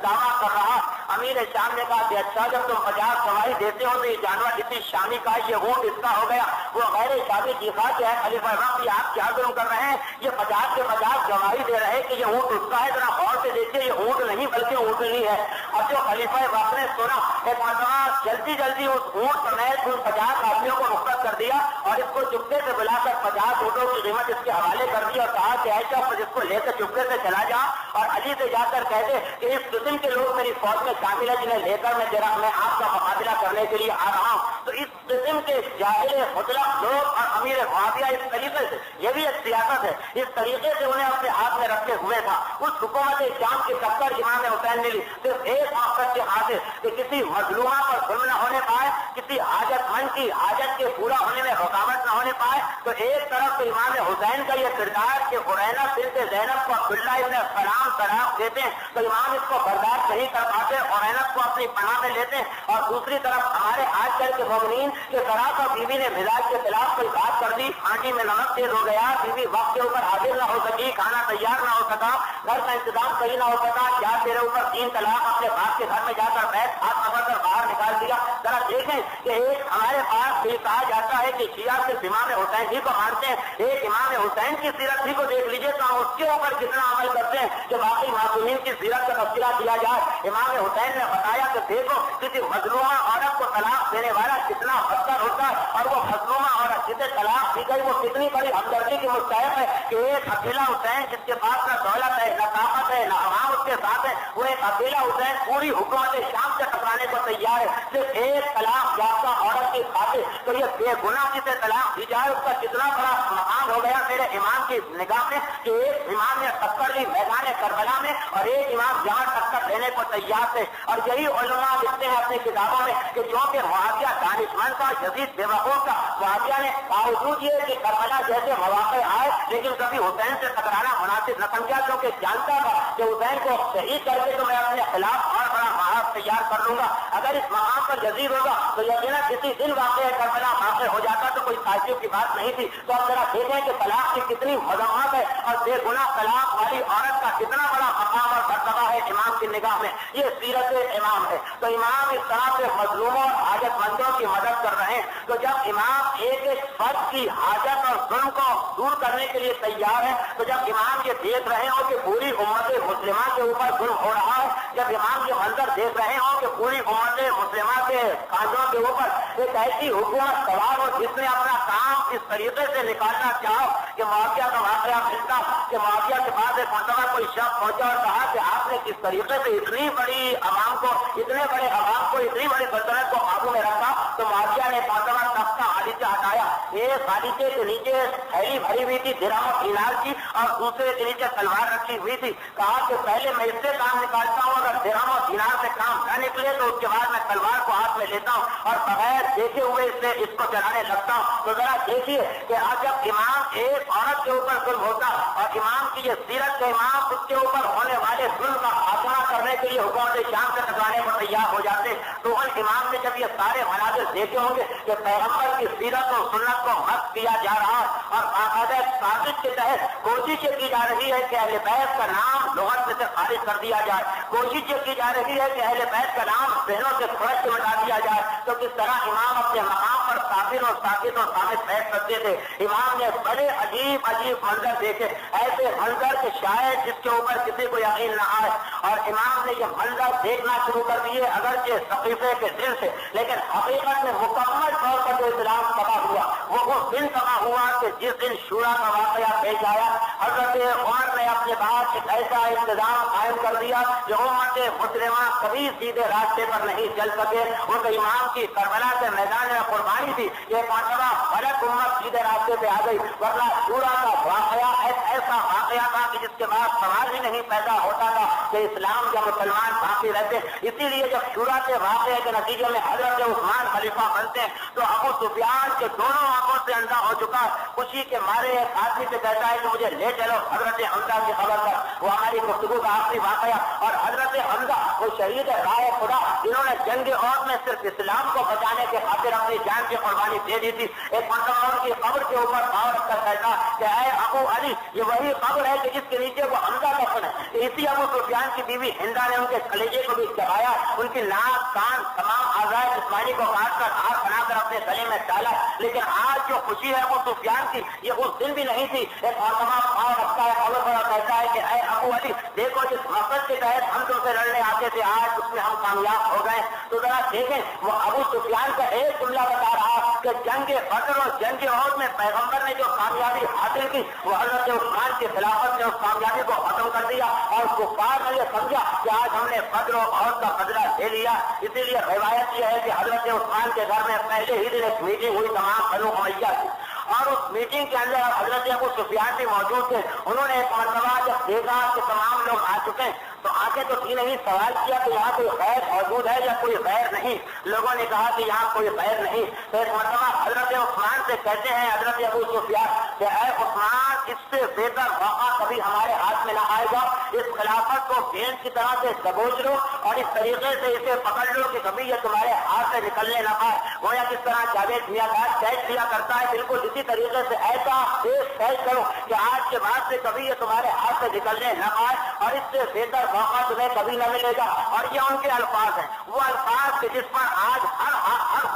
دعویٰ کر رہا. امیر شام نے کہا کہ اچھا جب تم 50 گواہی دیتے ہو تو یہ جانور اسی شامی کا ہے، یہ اونٹ اس کا ہو گیا. وہ غیر شامی چیخا کہ ہے خلیفہ وقت یہ آپ کیا ظلم کر رہے ہیں؟ یہ 50 کے 50 گواہی دے رہے کہ یہ اونٹ اس کا ہے، ذرا غور سے دیکھیے یہ اونٹ نہیں بلکہ اونٹنی ہے. اب جو خلیفہ وقت نے سنا ایک مرتبہ جلدی جلدی اس اونٹ سمیت ان 50 آدمیوں کو رخصت کر دیا اور اس کو چپکے سے بلا کر 50 اونٹوں کی قیمت اس کے حوالے کر دی اور کہا کہ ایسا اس کو لے کر چپکے سے چلا جا اور علی سے جا کر کہہ دے کہ اس قسم کے لوگ میری فوج میں شامل ہے جنہیں لے کر میں آپ کا مقابلہ کرنے کے لیے آ رہا ہوں. تو اس قسم کے جاہل مطلق لوگ اور امیر معاویہ اس طریقے سے، یہ بھی ایک سیاست ہے، اس طریقے سے انہیں اپنے ہاتھ میں رکھے ہوئے تھا. اس حکومت شام کی ٹکر امام حسین نے لی صرف ایک مقصد کے خاطر کہ کسی مظلومہ پر ظلم نہ ہونے پائے، کسی حاجت مند کی حاجت کے پورا ہونے میں رکاوٹ نہ ہونے پائے. تو ایک طرف تو امام حسین کا یہ کردار کہ عرینہ بنت زینب کو عبداللہ ابن سلام طلاق دیتے ہیں تو امام اس کو برداشت نہیں کر پاتے، عرینہ کو اپنی پناہ میں لیتے ہیں. اور دوسری طرف ہمارے آج کل کے مومنین کہ ذرا سا بیوی نے مزاج کے خلاف کوئی بات کر دی، آنٹی میں نمک تیز ہو گیا، بیوی وقت کے اوپر حاضر نہ ہو سکی، کھانا تیار نہ ہو سکا، گھر کا انتظام صحیح نہ ہو سکا، یا تیرے اوپر 3 طلاق اپنے باپ کے گھر میں جا کر بیٹھ ہاتھ پکڑ کر باہر نکال دیا. ذرا دیکھیں کہ ایک ہمارے پاس یہ کہا جاتا ہے کہ شیعہ صرف امام حسین ہی کو مانتے ہیں، ایک امام حسین کی سیرت ہی کو دیکھ لیجیے تو ہم اس کے اوپر کتنا عمل کرتے ہیں کہ باقی معصومین کی سیرت کا تذکرہ کیا جائے. امام حسین نے بتایا کہ دیکھو کسی مظلومہ عورت کو طلاق دینے والا کتنا بدتر ہوتا ہے اور وہ مظلومہ عورت جسے طلاق دی گئی وہ کتنی بڑی ہمدردی کی مستحق ہے کہ ایک اکیلا حسین جس کے پاس نہ دولت ہے نہ طاقت ہے نہ عوام اس کے ساتھ ہے، وہ ایک اکیلا حسین پوری حکومت شام سے ٹکرانے کو تیار ہے صرف ایک طلاق یافتہ عورت کی خاطر. تو یہ بے گناہ جسے طلاق دی جائے اس کا کتنا بڑا مقام ہو گیا میرے امام کی نگاہ میں کہ ایک امام نے ٹکر لی میدان کربلا میں اور ایک امام جہاں ٹکر دینے کو تیار تھے. اور یہی علماء لکھتے ہیں اپنی کتابوں میں کہ جو کہ معاویہ دانشمند کا، یزید بے وقوف کا، معاویہ نے باوجود یہ کہ کربلا جیسے مواقع آئے لیکن کبھی حسین سے ٹکرانا مناسب نہ سمجھا کیونکہ جانتا تھا کہ حسین کو شہید کر کے تو میں اپنے خلاف اور بڑا محاذ تیار کر لوں گا. اگر اس مقام پر یزید ہوگا تو یقیناً کسی دن واقع کربلا واقع ہو جاتا تو کوئی تعجب کی بات نہیں تھی۔ تو اب ذرا دیکھیں کہ طلاق کی کتنی مذمت ہے اور بے گناہ طلاق والی عورت کا کتنا بڑا مقام اور مرتبہ ہے امام کی نگاہ میں۔ یہ سیرت امام ہے۔ تو امام اس طرح سے مظلوموں اور حاجت مندوں کی مدد کر رہے ہیں۔ تو جب امام ایک ایک فرد کی حاجت اور ظلم کو دور کرنے کے لیے تیار ہے، تو جب امام یہ دیکھ رہے ہوں کہ پوری امت مسلمہ کے اوپر ظلم ہو رہا ہے، جب امام یہ منظر دیکھ رہے ہوں کہ پوری امت مسلمہ کے کاندھوں کے اوپر ایک ایسی حکومت سوار ہو جس نے اپنا کام اس طریقے سے نکالنا چاہو کہ معافیہ کا واقعہ ملتا کہ معافیہ کے بعد ایک مرتبہ کوئی شخص پہنچا اور کہا کہ آپ نے کس طریقے سے اتنی بڑی عوام کو، اتنے بڑے عوام کو، اتنی بڑی سلطنت کو قابو میں رکھا، تو معافیہ نے مرتبہ تخت کا غالیچہ ہٹایا۔ ایک غالیچے کے نیچے تھیلی بھری ہوئی تھی درہم و دینار کی اور دوسرے کے نیچے تلوار رکھی ہوئی تھی۔ کہا کہ پہلے میں اس سے کام نکالتا ہوں، اگر درہم و دینار سے کام نہ نکلے تو اس کے بعد میں تلوار کو ہاتھ میں لیتا ہوں اور بغیر دیکھے ہوئے اس کو چلانے لگتا ہوں۔ تو ذرا دیکھیے کہ آج جب امام ایک عورت کے اوپر ظلم ہوتا اور امام کی یہ سیرت کے امام اس کے اوپر ہونے والے ظلم کا خاتمہ کرنے کے لیے حکومت شام سے ٹکرانے کو تیار ہو جاتے، تو ان امام نے جب یہ سارے مناظر دیکھے ہوں گے کہ پیغمبر کی سیرت اور سنت کو مت کیا جا رہا اور باقاعدہ ثابت کے تحت کوشش یہ کی جا رہی ہے کہ اہل بیت کا نام لغت میں سے خارج کر دیا جائے، کوشش یہ کی جا رہی ہے کہ اہل بیت کا نام بہنوں سے فرش سے مٹا دیا جائے، تو کس طرح امام اپنے مقام پر صابر اور ساکت اور ثابت بیٹھ سکتے تھے۔ امام نے بڑے عجیب عجیب منظر دیکھے، ایسے منظر کہ شاید جس کے اوپر کسی کو یقین نہ آئے، اور امام نے یہ منظر دیکھنا شروع کر دیے اگرچہ صحیفے کے دل سے، لیکن حقیقت میں مکمل طور پر جو اسلام تباہ ہوا وہ اس دن تباہ ہوا کہ جس دن شورا کا واقعہ پیش آیا۔ حضرت عمر نے اپنے بعد ایک ایسا انتظام قائم کر دیا جو امت مسلمہ کبھی سیدھے راستے پر نہیں چل سکے۔ ان کے امام کی کربلا سے میدان میں قربانی تھی، یہ مرتبہ غلط امت سیدھے راستے پہ آ گئی، ورنہ شورا کا واقعہ ایک ایسا واقعہ تھا کہ جس کے بعد سوال ہی نہیں پیدا ہوتا تھا کہ اسلام یا مسلمان باقی رہتے۔ اسی لیے جب شورا کے واقعے کے نتیجے میں حضرت عثمان خلیفہ بنتے ہیں تو ابو سفیان کے دونوں آنکھوں سے اندھا ہو چکا، خوشی کے مارے ایک آدمی سے کہتا ہے کہ مجھے لے چلو حضرت حمزہ کی خبر پر، وہ ہماری گفتگو کا آخری واقعہ، اور حضرت حمزہ وہ شہید رائے خدا جنہوں نے جنگ عہد میں صرف اسلام کو بچانے کے خاطر اپنی جان کی قربانی دے دی تھی، ایک مرتبہ ان کی قبر کے اوپر پاؤں رکھ کر کہتا کہ اے ابو علی، یہ وہی قبر ہے کہ جس کے نیچے وہ حمزہ دفن ہے۔ اسی ابو سفیان کی بیوی ہندا نے ان کے کلیجے کو بھی چبایا، ان کی ناک کان تمام اعضاء جسمانی کو کاٹ کر ہاتھ بنا کر اپنے گلے میں ڈالا، لیکن آج جو خوشی ہے وہ سفیان کی یہ اس دن بھی نہیں تھی۔ ایک مرتبہ پاؤں رکھتا ہے قبر پر اور کہتا ہے کہ اے ابو علی، دیکھو جس مقصد کے تحت ہم تم سے لڑنے آتے تھے آج اس میں ہم کامیاب ہو گئے۔ تو ذرا دیکھیں وہ ابو سفیان کا ایک جملہ بتا رہا کہ جنگ بدر اور جنگ عہد میں پیغمبر نے جو کامیابی حاصل کی وہ حضرت عثمان کی خلافت نے اس کامیابی کو ختم کر دیا، اور کفار نے یہ سمجھا کہ آج ہم نے بدر و عہد کا بدلہ لے لیا۔ اسی لیے روایت یہ ہے کہ حضرت عثمان کے گھر میں پہلے ہی دن ایک میٹنگ ہوئی تمام بنو امیہ کی، اور اس میٹنگ کے اندر حضرت ابو سفیان بھی موجود تھے۔ انہوں نے ایک مرتبہ جب دیکھا کہ تمام لوگ آ چکے ہیں تو آگے تو تھی نہیں، سوال کیا کہ یہاں کوئی غیر موجود ہے یا کوئی غیر نہیں؟ لوگوں نے کہا کہ یہاں کوئی غیر نہیں۔ تو ایک مرتبہ حضرت عثمان سے کہتے ہیں حضرت ابو سفیان کہ اے عثمان، اس سے بہتر موقع کبھی ہمارے ہاتھ میں نہ آئے گا، اس خلافت کو گیند کی طرح سے دبوچ لو اور اس طریقے سے اسے پکڑ لو کہ کبھی یہ تمہارے ہاتھ سے نکلنے نہ پائے۔ گویا کس طرح جاوید میاں باز سیچ لیا کرتا ہے، بالکل اسی طریقے سے ایسا سیچ کرو کہ آج کے بعد سے کبھی یہ تمہارے ہاتھ سے نکلنے نہ پائے اور اس سے بہتر موقع تمہیں کبھی نہ ملے گا۔ اور یہ ان کے الفاظ ہیں، وہ الفاظ کہ جس پر آج ہر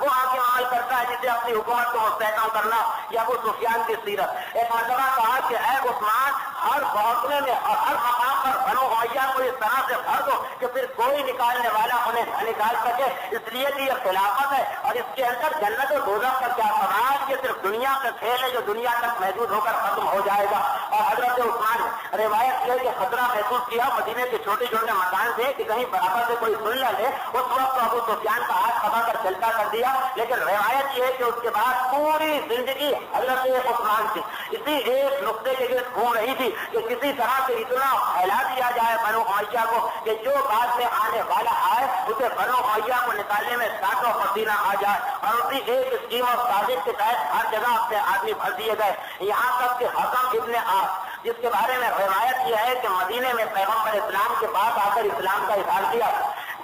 وہ حاکم عمل کرتا ہے جسے اپنی حکومت کو مستحکم کرنا، یا ابو سفیان کی سیرت۔ ایک مرتبہ کہا کہ اے عثمان، ہر محکمے میں اور ہر مقام پر بنو امیہ کو اس طرح سے بھر دو کہ پھر کوئی نکالنے والا انہیں نہ نکال سکے، اس لیے کہ یہ خلافت ہے اور اس کے اندر جنت و دوزخ کا کیا سماج، یہ صرف دنیا کا کھیل ہے جو دنیا تک محدود ہو کر ختم ہو جائے گا۔ اور حضرت عثمان روایت یہ کہ خطرہ محسوس کیا، مدینے کے چھوٹے چھوٹے مکان تھے کہ کہیں برابر سے کوئی سن نہ لے، اس وقت ابو سفیان کا ہاتھ پکڑ کر چلتا کر دیا، لیکن روایت یہ ہے کہ اس کے بعد پوری زندگی حضرت عثمان کی اسی ایک نقطے کے گرد گھوم رہی تھی کہ کسی طرح سے اتنا پھیلا دیا جائے بنو امیہ کو کہ جو بعد میں آنے والا آئے اسے بنو امیہ کو نکالنے میں ساتوں پسینہ آ جائے، اور اسی ایک اسکیم اور سازش کے تحت ہر جگہ اپنے آدمی بھر دیے گئے، یہاں تک کہ حکم ابن عاص جس کے بارے میں روایت یہ ہے کہ مدینے میں پیغمبر اسلام کے پاس آ کر اسلام کا اظہار کیا،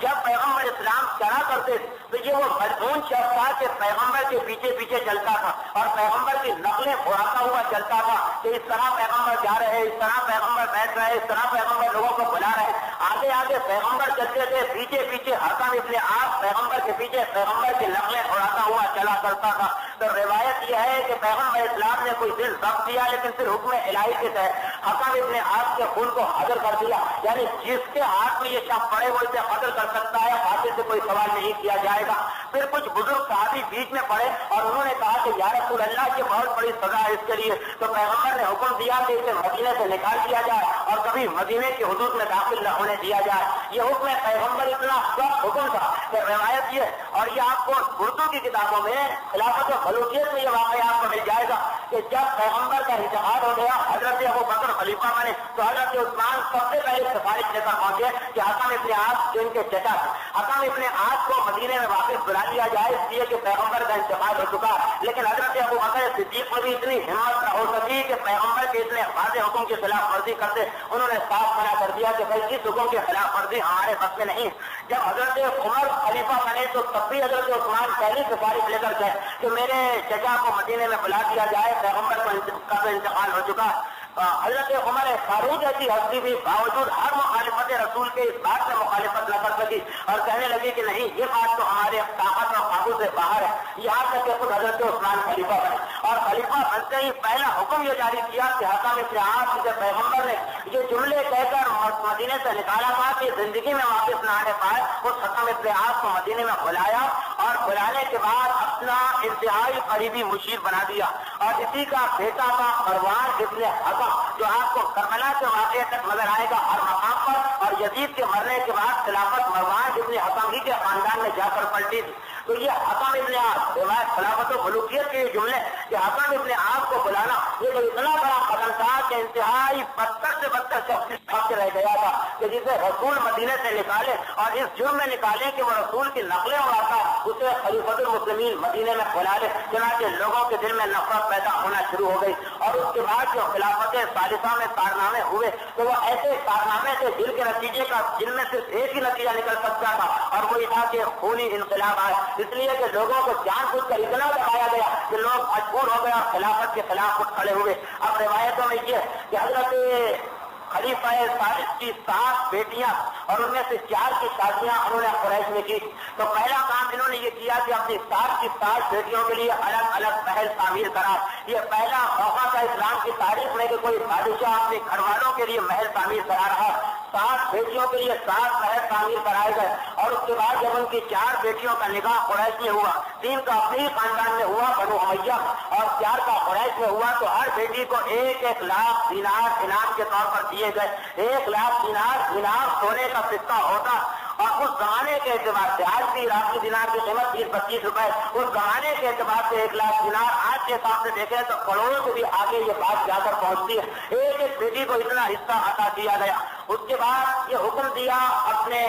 جب پیغمبر اسلام چلا کرتے تو یہ وہ مجنون شخص تھا کہ پیغمبر کے پیچھے پیچھے چلتا تھا اور پیغمبر کی نقلیں اڑاتا ہوا چلتا تھا کہ اس طرح پیغمبر جا رہے، اس طرح پیغمبر بیٹھ رہے، اس طرح پیغمبر لوگوں کو بلا رہے، آگے آگے پیغمبر چلتے تھے، پیچھے پیچھے حکم ابن عاص پیغمبر کے پیچھے پیغمبر کی نقلیں اڑاتا ہوا چلا کرتا تھا۔ تو روایت یہ ہے کہ پیغمبر اسلام نے کوئی دل ضبط کیا لیکن پھر حکم الہی کے تحت حکم ابن عاص کے خون کو حاضر کر دیا، یعنی جس کے ہاتھ میں یہ شخص پڑے وہ اسے قتل کر سکتا ہے، فاصل سے کوئی سوال نہیں کیا جائے گا۔ پھر کچھ بزرگ صحابی بیچ میں پڑے اور انہوں نے کہا کہ یا رسول اللہ یہ بہت بڑی سزا ہے اس کے لیے، تو پیغمبر نے حکم دیا کہ اسے مدینے سے نکال دیا جائے اور کبھی مدینے کی حدود میں داخل نہ ہونے دیا جائے۔ یہ حکم پیغمبر اتنا سخت حکم تھا کہ روایت یہ، اور یہ آپ کو اردو کی کتابوں میں خلافت و بلوچیت میں یہ واقعہ آپ کو مل جائے گا کہ جب پیغمبر کا انتقال ہو گیا، حضرت ابو بکر خلیفہ بنے تو حضرت عثمان سب سے پہلے سفارش لے کر پہنچے کہ حکم ابن عاص جو ان کے چچا تھے، حکم ابن عاص کو مدینے میں واپس بلا لیا جائے اس لیے کہ پیغمبر کا انتقال ہو چکا۔ لیکن حضرت ابو بکر صدیق میں بھی اتنی ہمت نہ ہو سکی کہ پیغمبر کے اتنے واضح حکم کی خلاف ورزی کرتے، انہوں نے صاف منع کر دیا کہ بھائی اس حکم کی خلاف ورزی ہمارے بس میں نہیں۔ جب حضرت عمر خلیفہ بنے تو تب بھی حضرت عثمان پہلی سفارش لے کر گئے کہ میرے چچا کو مدینے میں بلا دیا جائے، پیغمبر کا انتقال ہو چکا۔ حضرت عمر فاروق ایسی ہستی بھی باوجود ہر مخالفت رسول کے اس بات میں مخالفت نہ کر سکی اور کہنے لگی کہ نہیں یہ بات تو ہمارے طاقت اور قابو سے باہر ہے، یہاں تک کہ خود حضرت عثمان خلیفہ بنے اور خلیفہ بنتے ہی پہلا حکم یہ جاری کیا کہ حکم ابن عاص سے پیغمبر نے یہ جملے کہہ کر مدینے سے نکالا تھا کہ زندگی میں واپس نہ آنے پائے، اس حکم ابن عاص کو مدینے میں بلایا اور بلانے کے بعد اپنا انتہائی قریبی مشیر بنا دیا اور اسی کا بیٹا تھا مروان ابن حکم جو آپ کو کربلا کے واقعے تک نظر آئے گا ہر مقام پر، اور یزید کے مرنے کے بعد خلافت مروان ابن حکم ہی کے خاندان میں جا کر پلٹی تھی۔ تو یہ حکم ابن عاص روایت خلافت و ملوکیت کے جملے کہ حکم ابن عاص کو بلانا یہ تو اتنا بڑا قدم تھا کہ انتہائی بدتر سے بدتر شخص رہ گیا تھا کہ جسے رسول مدینے سے نکالے اور اس جرم میں نکالے کہ وہ رسول کی نقلیں اڑاتا اسے خلیفۃ المسلمین مدینے میں بلا لے، چنانچہ لوگوں کے دل میں نفرت پیدا ہونا شروع ہو گئی۔ اور اس کے بعد جو خلافت ثالثہ میں کارنامے ہوئے تو وہ ایسے کارنامے تھے جن کے نتیجے کا جن میں صرف ایک ہی نتیجہ نکل سکتا تھا اور وہ یہ تھا کہ خونی انقلاب آئے، اس لیے کہ لوگوں کو جان بوجھ کر اتنا دبایا گیا کہ لوگ مجبور ہو گئے اور خلافت کے خلاف اٹھ کھڑے ہوئے۔ اب روایتوں میں یہ کہ حضرت خلیفہ ثالث کی 7 بیٹیاں اور ان میں سے 4 کی شادیاں انہوں نے قریش میں کی، تو پہلا کام انہوں نے یہ کیا کہ اپنی 7 کی 7 بیٹیوں کے لیے الگ الگ محل تعمیر کرا۔ یہ پہلا موقع تھا اسلام کی تاریخ میں کہ کوئی بادشاہ اپنے گھر والوں کے لیے محل تعمیر کرا رہا۔ 7 بیٹیوں کے لیے 7 محل تعمیر کرائے گئے اور اس کے بعد جب ان کی 4 بیٹیوں کا نکاح قریش میں ہوا، 3 کا اپنے خاندان میں ہوا بنو امیہ اور 4 کا قریش میں ہوا، تو ہر بیٹی کو 1-1 لاکھ دینار انعام کے طور پر دیے گئے۔ 1 لاکھ دینار سونے کا سکہ ہوتا اور اس زمانے کے اعتبار سے آج بھی عراقی دینار کی قیمت 20-25 روپئے، اس زمانے کے اعتبار سے 1 لاکھ دینار آج کے حساب سے دیکھیں تو کروڑوں سے بھی آگے یہ بات جا کر پہنچتی ہے۔ ایک بیٹی کو اتنا حصہ عطا کیا گیا۔ اس کے بعد یہ حکم دیا اپنے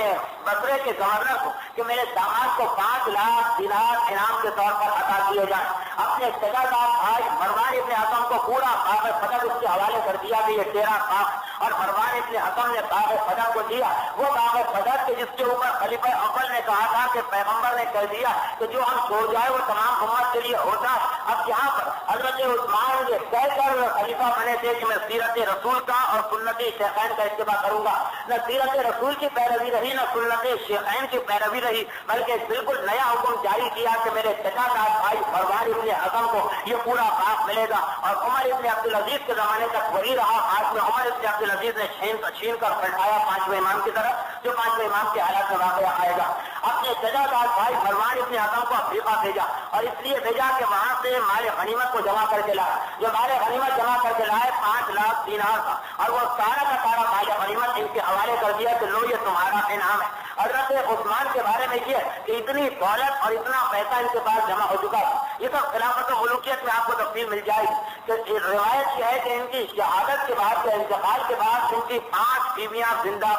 بصرے کے گورنر کو کہ میرے داماد کو 5 لاکھ دینار انعام کے طور پر عطا کیے جائیں۔ اپنے چچا صاحب بھائی مروان ابن حکم کو پورا باغ فتح اس کے حوالے کر دیا کہ یہ تیرا کام، اور مروان ابن حکم نے باغ فتح کو دیا، وہ باغ فتح کے جس کے اوپر خلیفہ اول نے کہا تھا کہ پیغمبر نے کہہ دیا کہ جو ہم چھوڑ جائے وہ تمام امت کے لیے ہوتا ہے۔ اب یہاں پر حضرت عثمان یہ کہہ کر خلیفہ بنے تھے کہ میں سیرت رسول کا اور سنت شیخین کا اتباع کروں گا، نہ سیرت رسول کی پیروی رہی نہ سنت شیخین کی پیروی رہی، بلکہ بالکل نیا حکم جاری کیا کہ میرے چچا صاحب بھائی مروان ابن حکم کو یہ پورا باغ ملے گا۔ اور عمر ابن عبدالعزیز کے زمانے تک وہی رہا، آج میں عمر ابن عبدالعزیز نے چھین کر پلٹایا 5ویں امام کی طرف، جو 5ویں امام کے حالات میں واقعہ آئے گا۔ اپنے چچا صاحب بھائی مروان ابن حکم کو افریقہ بھیجا اور اس لیے بھیجا کہ وہاں سے مال غنیمت کو جمع کر کے لایا۔ جو مال غنیمت جمع کر کے لائے 5 لاکھ دینار تھا اور وہ سارا کا سارا مال غنیمت ان کے حوالے کر دیا کہ لو یہ تمہارا انعام ہے۔ حضرت عثمان کے بارے میں یہ کہ اتنی دولت اور اتنا پیسہ ان کے پاس جمع ہو چکا تھا، یہ سب خلافت و ملوکیت میں آپ کو تفصیل مل جائے گی کہ روایت یہ ہے کہ ان کی شہادت کے بعد یا انتقال کے بعد ان کی 5 بیویاں زندہ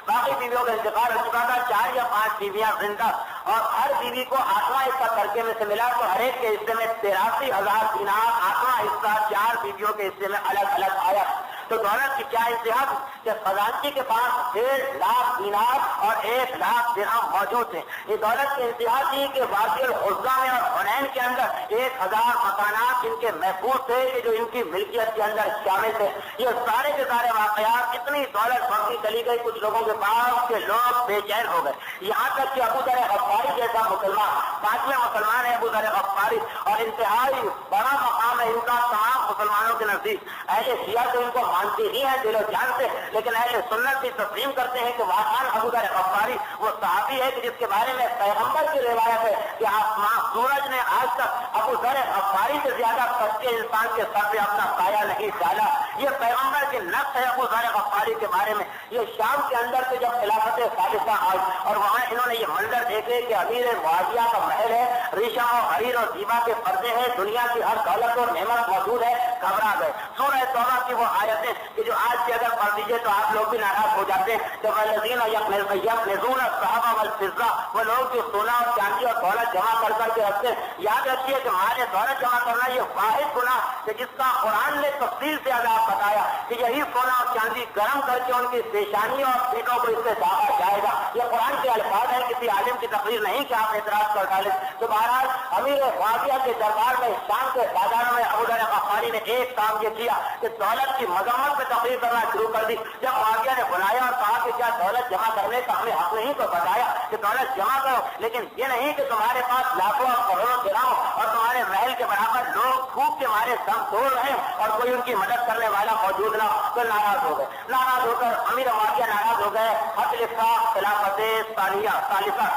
باقی بیویوں کا انتقال ہو چکا تھا، 4 یا 5 بیویاں زندہ، اور ہر بیوی کو 8واں حصہ ترکے میں سے ملا، تو ہر ایک کے حصے میں 83,000 دینار 8واں حصہ 4 بیویوں کے حصے میں الگ الگ آیا۔ تو دولت کی کیا انتہا کہ خزانچی کے پاس 1.5 لاکھ دینار اور 1 لاکھ درہم موجود تھے. یہ دولت کی انتہا تھی کہ وادی العزا میں اور حنین کے اندر 1000 مکانات ان کے محفوظ تھے کہ جو ان کی ملکیت کے اندر شامل تھے. یہ سارے کے سارے واقعات اتنی دولت بڑھتی چلی گئی کچھ لوگوں کے پاس کہ لوگ بے چین ہو گئے. یہاں تک کہ ابو ذر غفاری جیسا مسلمان 5ویں مسلمان ہے ابو ذر غفاری اور انتہائی بڑا مقام ہے ان کا تمام مسلمانوں کے نزدیک. اہل شیعہ تو ان کو مانتے ہی ہیں دل و جان سے لیکن اہل سنت بھی تسلیم کرتے ہیں کہ واقعاً ابو ذر غفاری وہ صحابی ہے کہ جس کے بارے میں پیغمبر کی روایت ہے کہ آسمان سورج نے آج تک ابو ذر غفاری سے زیادہ سچے انسان کے سر پہ اپنا سایہ نہیں ڈالا. یہ پیغمبر کے نفس ہے ابو ذر غفاری کے بارے میں. یہ شام کے اندر سے جب خلافت ثالثہ آئی اور وہاں انہوں نے یہ منظر دیکھے کہ امیر معاویہ کا محل ہے, ریشم اور حریر اور دیبا کے پردے ہیں, دنیا کی ہر دولت اور نعمت موجود ہے, گھبرا گئے. سورہ توبہ کی وہ آیتیں کہ جو آج سے اگر پڑھ دیجیے تو آپ لوگ بھی ناراض ہو جاتے ہیں کہ والذین یکنزون الذهب والفضة, وہ لوگ جو سونا اور چاندی اور دولت جمع کر کر کے رکھتے ہیں. یاد رکھیے کہ مال دولت جمع کرنا یہ واحد گناہ کہ جس کا قرآن نے تفصیل سے عذاب بتایا کہ یہی سونا اور چاندی گرم کر کے ان کی پیشانی اور پیٹوں کو اس سے داغا جائے گا. یہ قرآن کے الفاظ ہیں, کسی عالم کی تقریر نہیں کہ آپ اعتراض کر ڈالیں. تو بہرحال امیر معاویہ کے دربار میں شام کے بازاروں میں ابو ذر غفاری نے ایک کام یہ کیا کہ دولت کی مذمت پہ تقریر کرنا شروع کر دی. جب معاویہ نے بلایا اور کہا کہ کیا دولت جمع کرنے کا ہمیں حق نہیں, تو بتایا کہ دولت جمع کرو لیکن یہ نہیں کہ تمہارے پاس لاکھوں اور کروڑوں درہم اور تمہارے محل کے برابر لوگ پھوک کے مارے دم توڑ رہے اور کوئی ان کی مدد کرنے والا موجود نہ. تو ناراض ہو گئے. ناراض ہو کر امیر معاویہ ناراض ہو گئے. خط لکھا خلافت ثالثہ.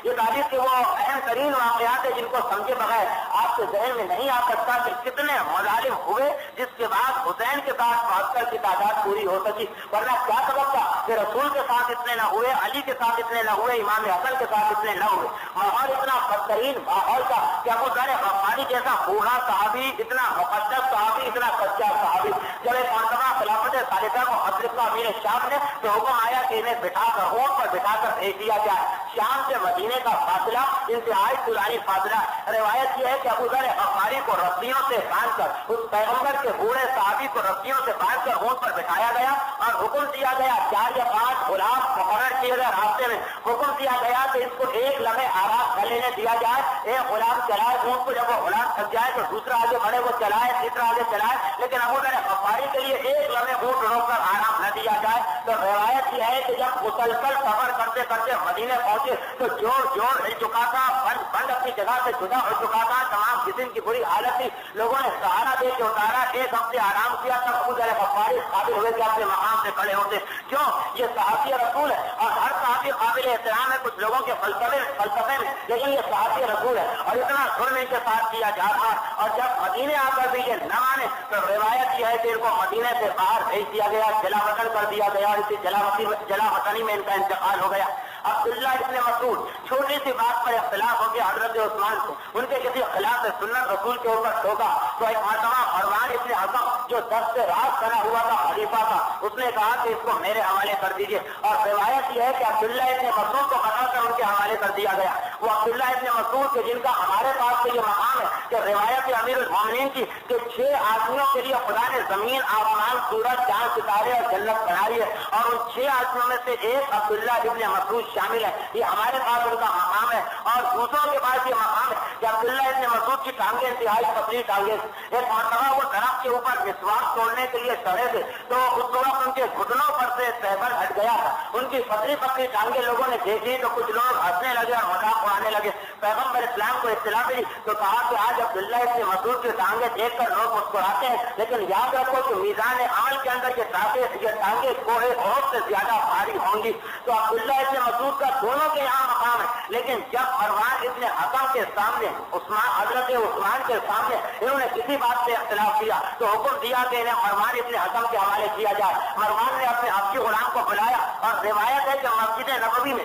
یہ تاریخ کے وہ اہم ترین واقعات ہیں جن کو سمجھے بغیر آپ کے ذہن میں نہیں آ سکتا کہ کتنے مظالم ہوئے جس کے بعد حسین کے ساتھ 72 کی تعداد پوری ہو سکی. ورنہ کیا سبب تھا کہ رسول کے ساتھ اتنے نہ ہوئے, علی کے ساتھ اتنے نہ ہوئے, امام حسن کے ساتھ اتنے نہ ہوئے. ماحول اتنا بدترین ماحول تھا کہ ابو ذر غفاری جیسا بوڑھا صحابی, اتنا مقدس صحابی, اتنا سچا صحابی, جب ایک مرتبہ خلافت ثالثہ کو خط لکھا امیر شام نے تو حکم آیا کہ انہیں بٹھا کر اونٹ پر بٹھا کر بھیج دیا جائے. شام سے مدینے کا فاصلہ انتہائی طولانی فاصلہ. روایت یہ ہے کہ ابو ذر غفاری کو رسیوں سے باندھ کر اس پیغمبر کے بوڑھے صحابی کو رسیوں سے باندھ کر اونٹ پر بٹھایا گیا اور حکم دیا گیا 4 یا 5 غلام مقرر کیے گئے. راستے میں حکم دیا گیا کہ اس کو ایک لمحے آرام کر لینے دیا جائے. ایک غلام چلائے اونٹ کو, جب وہ غلام تھک جائے تو دوسرا آگے بڑھے, وہ چلائے, تیسرا آگے چلائے, لیکن ابو ذر غفاری کے لیے ایک لمحے اونٹ روک کر آرام نہ دیا جائے. تو روایت یہ ہے کہ جب مسلسل سفر کرتے کرتے مدینے پہنچے تو جوڑ ہل چکا تھا, بند اپنی جگہ سے جدا ہو چکا تھا, تمام جسم کی بری حالت تھی. لوگوں نے سہارا دے کے اتارا, 1 ہفتے آرام کیا تب ابو ذر غفاری قابل ہوئے کہ اپنے مقام سے کھڑے ہوتے. کیوں؟ یہ صحابی رسول ہے اور ہر صحابی قابل احترام ہے کچھ لوگوں کے فلسفے میں, لیکن یہ صحابی رسول ہے اور اتنا ظلم ان کے ساتھ کیا جا رہا. اور جب مدینے آ کر بھی یہ نہ مانے تو روایت یہ ہے کہ ان کو مدینے سے باہر بھیج دیا گیا, جلا وطن کر دیا گیا اور اسی جلا وطنی میں ان کا انتقال ہو گیا. عبداللہ ابن مسعود چھوٹی سی بات پر اختلاف ہو گیا حضرت عثمان سے, ان کے کسی خلاف سنت رسول کے اوپر ٹھوکا تو ایک مرتبہ مروان ابن حکم جو 10 سے رات بنا ہوا تھا, خلیفہ تھا, اس نے کہا کہ اس کو میرے حوالے کر دیجیے. اور روایت یہ ہے کہ عبداللہ ابن مسعود کو قتل کر ان کے حوالے کر دیا گیا. وہ عبداللہ ابن مسعود کے جن کا ہمارے پاس سے یہ مقام ہے کہ روایت امیر المومنین کی کہ 6 آدمیوں کے لیے خدا نے زمین, آسمان, سورج, چاند, ستارے اور جنت بنائی ہے اور ان 6 آدمیوں میں سے ایک عبداللہ ابن مسعود شامل ہے. یہ ہمارے پاس ان کا مقام ہے اور دوسروں کے پاس یہ مقام ہے کہ عبداللہ ابن مسعود کی ٹانگیں انتہائی پتلی ٹانگیں. ایک مرتبہ وہ درخت کے اوپر مسواک توڑنے کے لیے چڑھے تھے تو اس وقت ان کے گھٹنوں پر سے تہبند ہٹ گیا تھا. ان کی پتلی ٹانگیں لوگوں نے دیکھی تو کچھ لوگ ہنسنے لگے اور مذاق اڑانے لگے. پیغمبر اسلام کو اطلاع ملی تو کہا کہ آج عبداللہ ابن مسعود کی ٹانگیں دیکھ کر لوگ مسکراتے ہیں, لیکن یاد رکھو کہ میزان عمل کے اندر یہ ٹانگیں کوہ عہد سے زیادہ بھاری ہوں گی. تو عبداللہ ابن مسعود کا دونوں کے یہاں مقام ہے, لیکن جب مروان ابن حکم کے سامنے حضرت عثمان کے سامنے انہوں نے کسی بات سے اختلاف کیا تو حکم دیا کہ انہیں مروان ابن حکم کے حوالے کیا جائے. مروان نے اپنے حبشی غلام کو بلایا اور روایت ہے کہ مسجد نبوی میں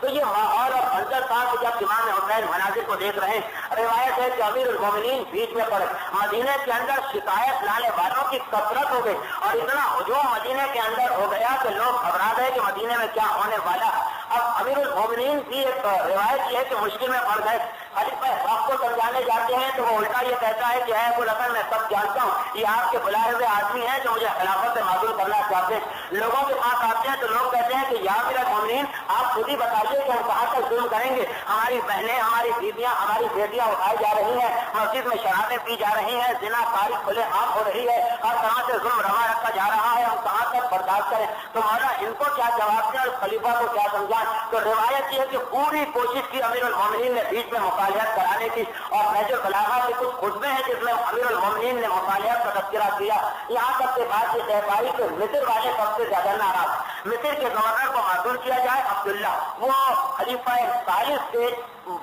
تو یہ ماحول اور منظر تھا کہ جب امام حسین مناظر کو دیکھ رہے ہیں. روایت ہے کہ امیر المومنین بیچ میں پڑے. مدینے کے اندر شکایت لانے والوں کی کثرت ہو گئی اور اتنا ہجوم مدینے کے اندر ہو گیا کہ لوگ گھبرا گئے کہ مدینے میں کیا ہونے والا. اب امیر المومنین کی ایک روایت یہ ہے کہ مشکل میں پڑ گئے. خلیفہ وقت کو سمجھانے جاتے ہیں تو وہ الٹا یہ کہتا ہے کہ اے ابو الحسن میں سب جانتا ہوں یہ آپ کے بلائے ہوئے آدمی ہیں جو مجھے خلافت سے معزول کرنا چاہتے ہیں. لوگوں کے پاس آتے ہیں تو لوگ کہتے ہیں کہ یا امیر المومنین آپ خود ہی بتائیے کہ ہم کہاں تک ظلم کریں گے. ہماری بہنیں ہماری بیویاں ہماری بیٹیاں اٹھائی جا رہی ہیں, مسجد میں شرابیں پی جا رہی ہیں, زنا کاری کھلے عام ہو رہی ہے, ہر طرح سے ظلم روا رکھا جا رہا ہے, ہم کہاں تک برداشت کریں. تو مولا ان کو کیا جواب دیں اور خلیفہ کو کیا سمجھائیں. تو روایت یہ ہے کہ پوری کوشش کی امیر المومنین نے بیچ میں مصالحت کرانے کی اور نہج البلاغہ کے کچھ خطبے ہیں جس میں امیر المومنین نے مصالحت کا تذکرہ کیا. یہاں تک کے بعد یہ طے پائی کہ مصر والے سب سے زیادہ ناراض. مصر کے گورنر کو معزول کیا جائے عبداللہ, وہ خلیفہ ثالث کے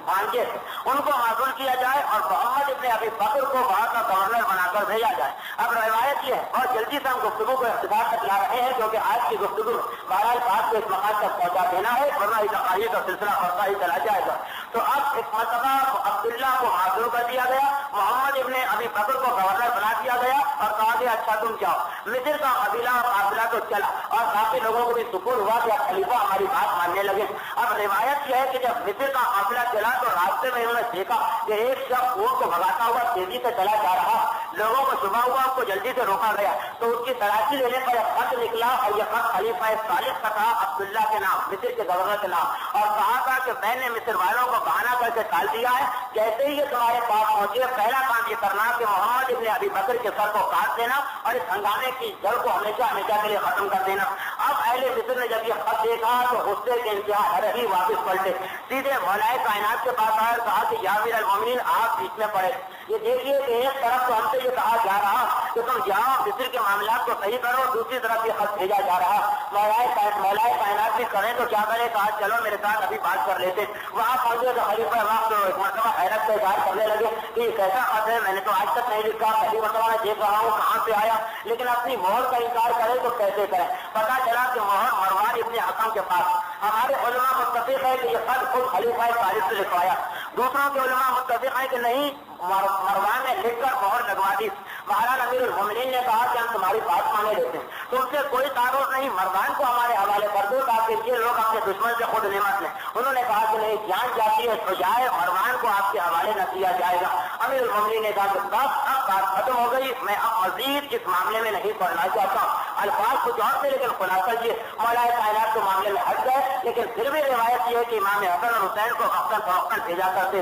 بھانجے تھے, ان کو معزول کیا جائے اور محمد ابن ابی بکر کو وہاں کا گورنر بنا کر بھیجا جائے. اب روایت یہ ہے اور جلدی سے ہم گفتگو کو اختتام تک لا رہے ہیں کیونکہ آج کی گفتگو بہرحال بات کو اس مقام تک پہنچا دینا ہے ورنہ تقاریب کا سلسلہ بڑھتا ہی چلا جائے گا. تو اب ایک مرتبہ عبداللہ کو معزول کر دیا گیا, محمد ابن ابی بکر کو گورنر بنا دیا گیا اور کہا گیا اچھا تم جاؤ. مصر کا قبیلہ اور قافلہ تو چلا اور کافی لوگوں کو بھی سکون ہوا کہ خلیفہ ہماری بات ماننے لگے. اب روایت یہ ہے کہ جب مصر کا قافلہ چلا تو راستے میں انہوں نے دیکھا کہ ایک شخص اونٹ کو بھگاتا ہوا تیزی سے چلا جا رہا. لوگوں کو شبہ ہوا, اس کو جلدی سے روکا گیا تو اس کی تلاشی لینے پر ایک خط نکلا اور یہ خط خلیفہ ثالث کا تھا عبداللہ کے نام, مصر کے گورنر کے نام, اور کہا تھا کہ میں نے مصر والوں کو بہانہ کر کے ٹال دیا ہے. جیسے ہی یہ تمہارے پاس پہنچے پہلا کام یہ کرنا کہ محمد ابن ابی بکر کے سر کو کاٹ دینا اور اس ہنگامے کی جڑ کو ہمیشہ ہمیشہ کے لیے ختم کر دینا. اب اہل مصر نے جب یہ خط دیکھا تو غصے کے انتہا رہی واپس پلٹے, سیدھے مولا کائنات کے پاس آئے, کہا کہ یا امیر المومنین آپ بیچ میں پڑے. یہ دیکھیے کہ ایک طرف تو ہم سے یہ کہا جا رہا کہ تم جاؤ مصر کے معاملات کو صحیح کرو, دوسری طرف یہ خط بھیجا جا رہا مولا کائنات بھی کریں تو کیا کرے, کہا چلو میرے ساتھ ابھی بات کر لیتے. وہاں پہنچے تو خلیفہ وقت ایک مرتبہ حیرت سے اظہار کرنے لگے کہ یہ کیسا خط ہے, میں نے تو آج تک نہیں لکھا, پہلی مرتبہ میں دیکھ رہا ہوں کہاں سے آیا, لیکن اپنی مہر کا انکار کرے تو کیسے کریں. پتا چلا کہ مہر مروان ابن حکم کے پاس. ہمارے علماء متفق ہے کہ یہ خط خود خلیفہ ثالث سے لکھوایا, دوسروں کے علماء متفق ہے کہ نہیں مروان نے لکھ کر مہر لگوا دی. بہرحال امیر المومنین نے کہا کہ ہم تمہاری بات مانے لیتے ہیں, تم سے کوئی تعارف نہیں, مروان کو ہمارے حوالے کر دو تاکہ یہ لوگ اپنے دشمن سے خود نمٹ لیں. انہوں نے کہا کہ نہیں, جان جاتی ہے تو جائے, مروان کو آپ کے حوالے نہ کیا جائے گا. امیر المومنین نے کہا کہ بس اب بات ختم ہو گئی, میں اب مزید اس معاملے میں نہیں پڑھنا چاہتا ہوں. الفاظ کچھ اور تھے لیکن خلاصہ یہ مولا کائنات کے معاملے میں ہٹ گئے, لیکن پھر بھی روایت یہ ہے کہ امام حسن اور حسین کو وقتاً فوقتاً بھیجا کرتے.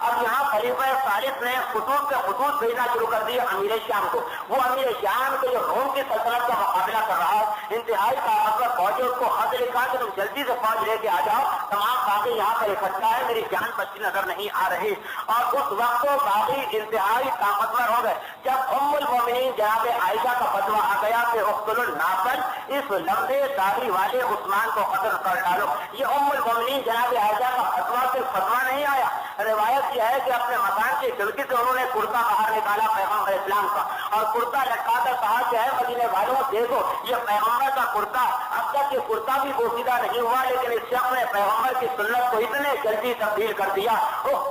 اب یہاں خلیفہ ثالث نے خطوط کے خطوط بھیجنا شروع کر دیا امیر شام کو. وہ امیر شام کے جو روم کی سلطنت کا مقابلہ کر رہا ہے, انتہائی طاقتور فوجی, اس کو خط لکھا کہ تم جلدی سے فوج لے کے آ جاؤ, تمام باقی یہاں پر اکٹھا ہے, میری جان بچی نظر نہیں آ رہی. اور اس وقت باقی انتہائی طاقتور ہو گئے. جب ام المومنین جناب عائشہ کا فتویٰ آ گیا کہ اقتل الناصر, اس لمبے داڑھی والے عثمان کو قتل کر ڈالو. یہ ام المومنین جناب عائشہ کا فتویٰ صرف فتویٰ نہیں آیا, روایت یہ ہے کہ اپنے مکان کی کھڑکی سے انہوں نے کرتا باہر نکالا پیغمبر اسلام کا, اور کرتا لٹکا کر کہا کہ ہے مدینے والوں دیکھو یہ پیغمبر کا کرتا. اب تک یہ کرتا بھی بوسیدہ نہیں ہوا, لیکن اس شخص نے پیغمبر کی سنت کو اتنے جلدی تبدیل کر دیا. اس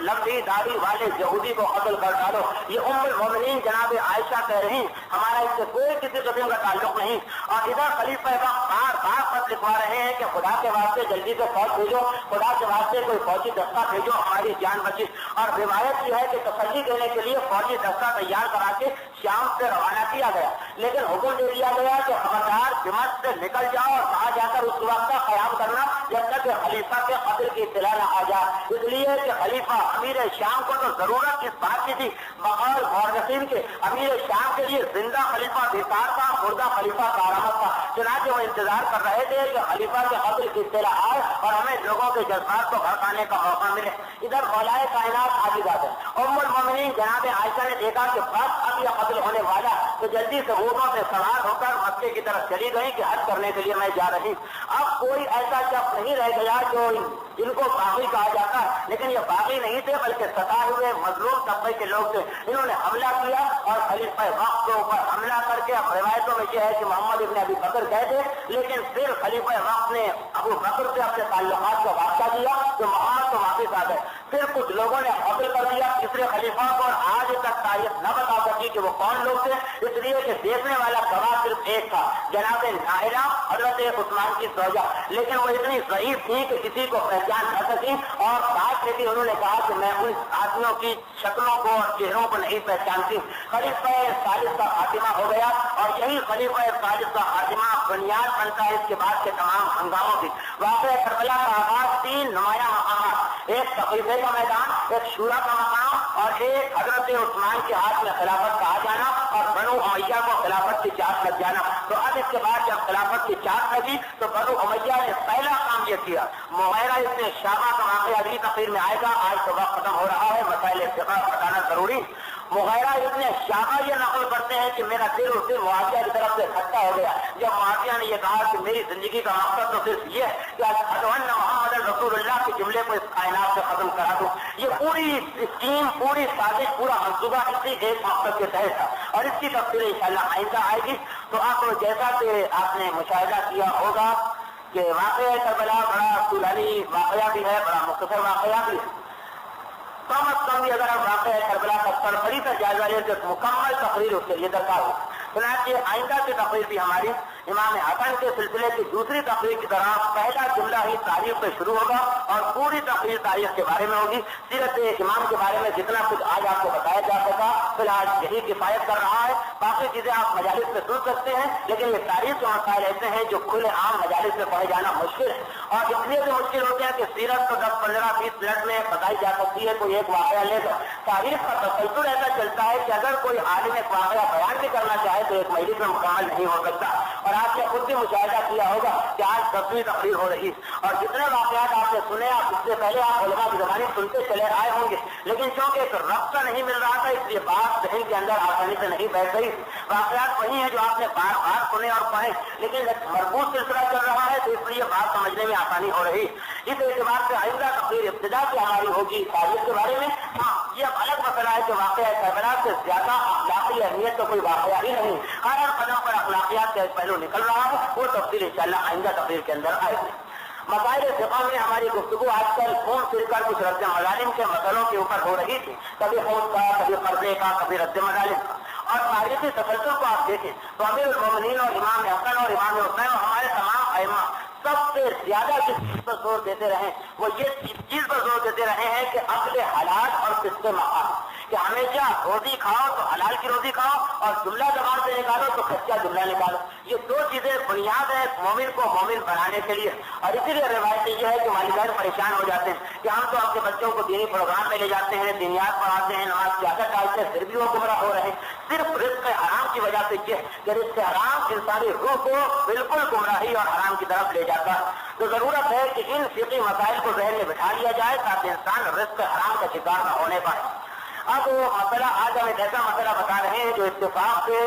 لمبی داڑھی والے یہودی کو قتل کر ڈالو. یہ ام المومنین جناب عائشہ کہہ رہی, ہمارا اس سے کوئی کسی قسم کا تعلق نہیں. اور ادھر خلیفہ وقت بار بار خط لکھوا رہے ہیں کہ خدا کے واسطے جلدی سے فوج بھیجو, خدا کے واسطے کوئی فوجی دستہ بھیجو, ہماری جان بچی. اور روایت یہ ہے کہ تسلی دینے کے لیے فوجی دستہ تیار کرا کے شام سے روانہ کیا گیا, لیکن حکم دے دیا گیا کہ خبردار دمشق سے نکل جاؤ اور کہا جا کر اس وقت کا قیام کرنا جب تک کہ خلیفہ کے قتل کی اطلاع نہ آ جائے. اس لیے کہ خلیفہ امیر شام کو تو ضرورت اس بات کی تھی بقول مورخین کے, امیر شام کے لیے زندہ خلیفہ بیکار تھا, مردہ خلیفہ کارآمد تھا. چنانچہ وہ انتظار کر رہے تھے کہ خلیفہ کے قتل کی اطلاع آئے اور ہمیں لوگوں کے جذبات کو بھڑکانے کا موقع ملے. ادھر کائنات آگے جاتے. ام المومنین جناب عائشہ نے دیکھا کہ بس اب یہ قتل ہونے والا, تو جلدی سے اونٹوں سے سوار ہو کر مکے کی طرف چلی گئی کہ حج کرنے کے لیے میں جا رہی. اب کوئی ایسا شخص نہیں رہ گیا جو جن کو باغی کہا جاتا ہے، لیکن یہ باغی نہیں تھے بلکہ ستائے ہوئے مظلوم طبقے کے لوگ تھے. انہوں نے حملہ کیا اور خلیفہ وقت کے اوپر حملہ کر کے، روایتوں میں یہ ہے کہ محمد ابن ابی بکر گئے تھے، لیکن پھر خلیفہ وقت نے ابو بکر سے اپنے تعلقات کا واسطہ دیا تو محمد تو واپس آ گئے. پھر کچھ لوگوں نے قتل کر دیا تیسرے خلیفہ کو، اور آج تک تاریخ نہ بتا سکی کہ وہ کون لوگ تھے، اس لیے کہ دیکھنے والا گواہ صرف ایک تھا، جناب نائلہ حضرت عثمان کی زوجہ. لیکن وہ اتنی ضعیف تھی کہ کسی کو پہچان نہ سکی، اور بات لیکن انہوں نے کہا کہ میں ان آدمیوں کی شکلوں کو اور چہروں کو نہیں پہچانتی. خلیفہ ثالث کا خاتمہ ہو گیا، اور یہی خلیفہ ثالث کا خاتمہ بنیاد بنتا ہے اس کے بعد کے تمام ہنگاموں کی. واقعہ کربلا کا آغاز 3 نمایاں مقامات، ایک تقریبے کا میدان، ایک شورا کا مقام، اور ایک حضرت عثمان کے ہاتھ میں خلافت کا آ جانا اور بنو امیہ کو خلافت کی چاٹ لگ جانا. تو اب اس کے بعد جب خلافت کی چاٹ لگی تو بنو امیہ نے پہلا کام یہ کیا. مغیرہ ابن شعبہ کا واقعہ اگلی تقریر میں آئے گا، آج تو وقت ختم ہو رہا ہے، مسائل فقہ بتانا ضروری. مغیرہ ابن شعبہ یہ نقل کرتے ہیں کہ میرا دل اس دن معاویہ کی طرف سے کھٹا ہو گیا جب معاویہ نے یہ کہا کہ میری زندگی کا مقصد تو صرف یہ ہے کہ اشہد ان محمد رسول اللہ کے جملے کو اس کائنات سے ختم کرا دوں. یہ پوری اسکیم، پوری سازش، پورا منصوبہ اسی ایک مقصد کے تحت تھا، اور اس کی تفصیل انشاءاللہ آئندہ آئے گی. تو آپ جیسا کہ آپ نے مشاہدہ کیا ہوگا کہ واقعہ کربلا بڑا طولانی واقعہ بھی ہے، بڑا مختصر واقعہ بھی ہے. کم از کم بھی اگر ہم واقعہ کربلا کا سرسری کا جائزہ لیں تو مکمل تقریر اس کے لیے درکار ہو. چنانچہ آئندہ کی تقریر بھی ہماری امام حسن کے سلسلے کی دوسری تقریر کی طرح پہلا جملہ ہی تاریخ سے شروع ہوگا اور پوری تقریر تاریخ کے بارے میں ہوگی. سیرت امام کے بارے میں جتنا کچھ آج آپ کو بتایا جا سکا فی الحال یہی کفایت کر رہا ہے. باقی چیزیں آپ مجالس میں سن سکتے ہیں، لیکن یہ تاریخ کے مسائل ایسے ہیں جو کھلے عام مجالس میں پڑھے جانا مشکل ہے، اور اس لیے بھی مشکل ہوتے ہیں کہ سیرت کو 10-15-20 منٹ میں بتائی جا سکتی ہے. کوئی ایک واقعہ لے کر تاریخ کا تسلسل ایسا چلتا ہے کہ اگر کوئی عالم ایک واقعہ بیان بھی کرنا چاہے تو ایک مجلس میں مکمل نہیں ہو سکتا. اور آپ نے خود بھی مشاہدہ کیا ہوگا کہ آج 10ویں تقریر ہو رہی ہے، اور جتنے واقعات آپ نے سنے آپ اس سے پہلے آپ علماء کی زبانی سنتے چلے آئے ہوں گے، لیکن چونکہ ایک رابطہ نہیں مل رہا تھا اس لیے بات ذہن کے اندر آسانی سے نہیں بیٹھ گئی. واقعات وہی ہیں جو آپ نے بار بار سنے اور پڑھے، لیکن مربوط سلسلہ چل رہا ہے تو اس لیے بات سمجھنے میں آسانی ہو رہی. اس اعتبار سے آئندہ تقریر ابتدا سے ہماری ہوگی تاریخ کے بارے میں. ہاں، یہ اب الگ مسئلہ ہے کہ واقعہ کربلا سے زیادہ اخلاقی اہمیت تو کوئی واقعہ ہی نہیں. ہر قدم پر اخلاقیات کا پہلو نکل رہا ہے، وہ تفصیل انشاءاللہ آئندہ تقریر کے اندر آئے گی. مسائل فقہ میں ہماری گفتگو آج کل خون پھر کر کچھ رد مظالم کے مسئلوں کے اوپر ہو رہی تھی، کبھی خون کا، کبھی قرضے کا، کبھی رد مظالم کا. اور تاریخی تسلسل کو آپ دیکھیں تو امیر المومنین اور امام حسن اور امام حسین اور ہمارے تمام ائمہ سب سے زیادہ جس چیز پر زور دیتے رہے وہ یہ چیز پر زور دیتے رہے ہیں کہ عقل حلال اور قسط مقام، کہ ہمیشہ روزی کھاؤ تو حلال کی روزی کھاؤ اور جملہ زبان سے نکالو تو کچا جملہ نکالو. یہ دو چیزیں بنیاد ہے مومن کو مومن بنانے کے لیے. اور اسی لیے روایت یہ ہے کہ والدین پریشان ہو جاتے ہیں کہ ہم تو اپنے بچوں کو دینی پروگرام میں لے جاتے ہیں، دینیات پڑھاتے ہیں، نماز کی عادت ڈالتے ہیں، پھر بھی وہ گمراہ ہو رہے ہیں. صرف رزق حرام کی وجہ سے یہ کہ رزق حرام انسانی روح کو بالکل گمراہی اور حرام کی طرف لے جاتا ہے. تو ضرورت ہے کہ ان فقہی مسائل کو ذہن میں بٹھا لیا جائے تاکہ انسان رزق حرام کا شکار نہ ہونے پائے. اب وہ مسئلہ آج ہم ایک ایسا مسئلہ بتا رہے ہیں جو اتفاق سے